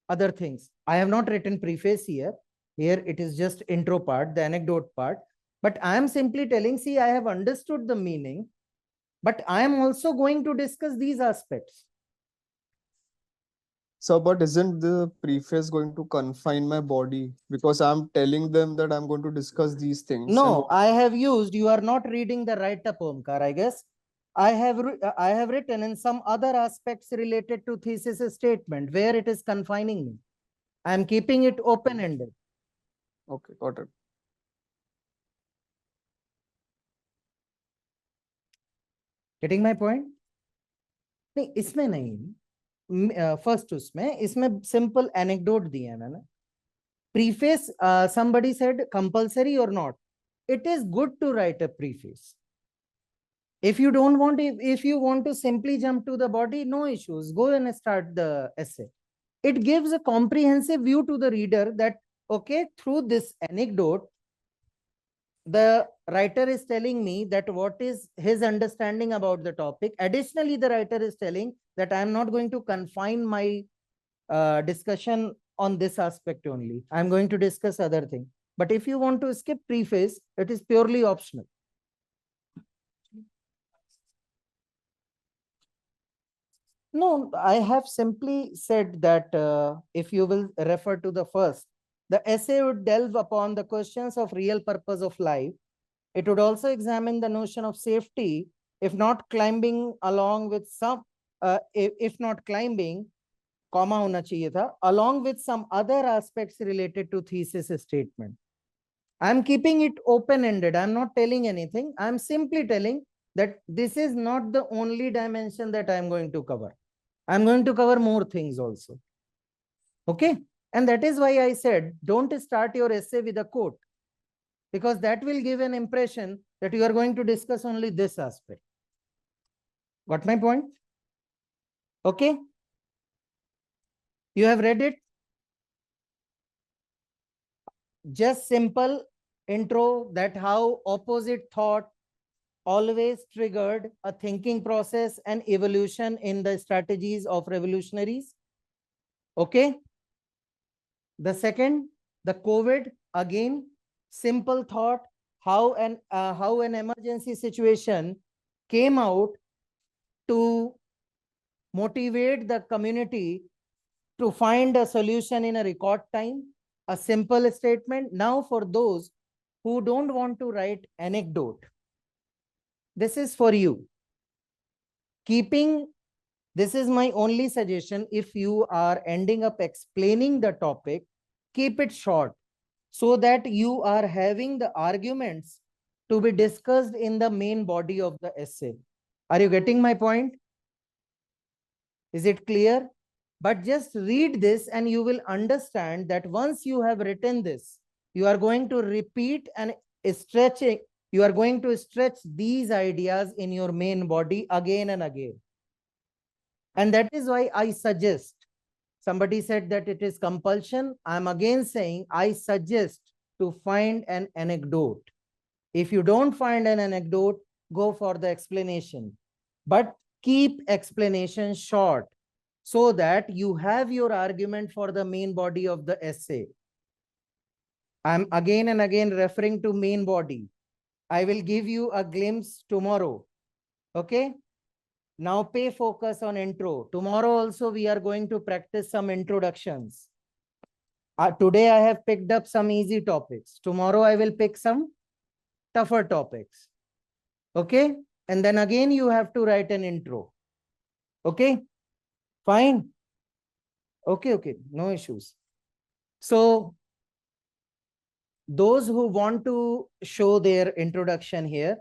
other things. I have not written preface here. Here it is just intro part, the anecdote part. But I am simply telling, see, I have understood the meaning, but I am also going to discuss these aspects. So, but isn't the preface going to confine my body? Because I'm telling them that I'm going to discuss these things. No, I have used, you are not reading the write-up, Omkar, I guess. I have written in some other aspects related to thesis statement where it is confining me. I am keeping it open-ended. Okay, got it. Getting my point? नहीं, इसमें नहीं. First इसमें simple anecdote दिया है मैंने. Preface, somebody said compulsory or not. It is good to write a preface. If you don't want, if you want to simply jump to the body, no issues. Go and start the essay. It gives a comprehensive view to the reader that, okay, through this anecdote, the writer is telling me that what is his understanding about the topic. Additionally, the writer is telling that I am not going to confine my discussion on this aspect only. I'm going to discuss other things. But if you want to skip preface, it is purely optional. No, I have simply said that if you will refer to the first, the essay would delve upon the questions of real purpose of life. It would also examine the notion of safety, if not climbing along with some, if not climbing, comma hona chahiye tha, along with some other aspects related to thesis statement. I'm keeping it open-ended. I'm not telling anything. I'm simply telling that this is not the only dimension that I'm going to cover. I'm going to cover more things also. Okay. And that is why I said, don't start your essay with a quote, because that will give an impression that you are going to discuss only this aspect. Got my point? Okay. You have read it? Just simple intro that how opposite thought always triggered a thinking process and evolution in the strategies of revolutionaries. Okay. The second, the COVID, again, simple thought, how an emergency situation came out to motivate the community to find a solution in a record time. A simple statement. Now, for those who don't want to write anecdote, this is for you. This is my only suggestion. If you are ending up explaining the topic, keep it short so that you are having the arguments to be discussed in the main body of the essay. Are you getting my point? Is it clear? But just read this and you will understand that once you have written this, you are going to repeat and stretching. You are going to stretch these ideas in your main body again and again. And that is why I suggest, somebody said that it is compulsion. I'm again saying, I suggest to find an anecdote. If you don't find an anecdote, go for the explanation. But keep explanation short so that you have your argument for the main body of the essay. I'm again and again referring to main body. I will give you a glimpse tomorrow. Okay. Now pay focus on intro. Tomorrow also we are going to practice some introductions. Today I have picked up some easy topics. Tomorrow I will pick some tougher topics. Okay. And then again, you have to write an intro. Okay. Fine. Okay. Okay. No issues. So those who want to show their introduction here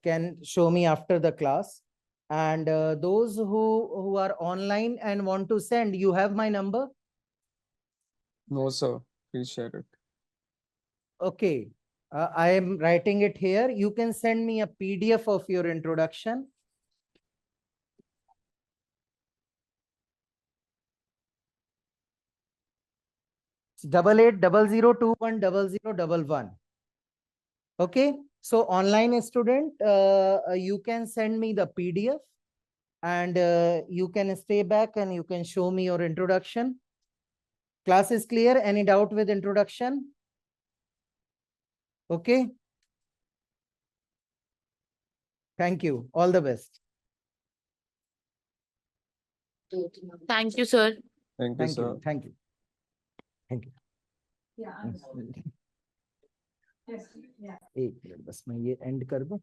can show me after the class. And those who are online and want to send, you have my number. No, sir. Please share it. Okay. I am writing it here. You can send me a PDF of your introduction. It's 8800210011. Okay. So online student, you can send me the PDF and you can stay back and you can show me your introduction. Class is clear. Any doubt with introduction? Okay. Thank you. All the best. Thank you, sir. Thank you, Thank sir. you. Thank you. Thank you. Yeah. एक minute बस मैं ये and कर दूं.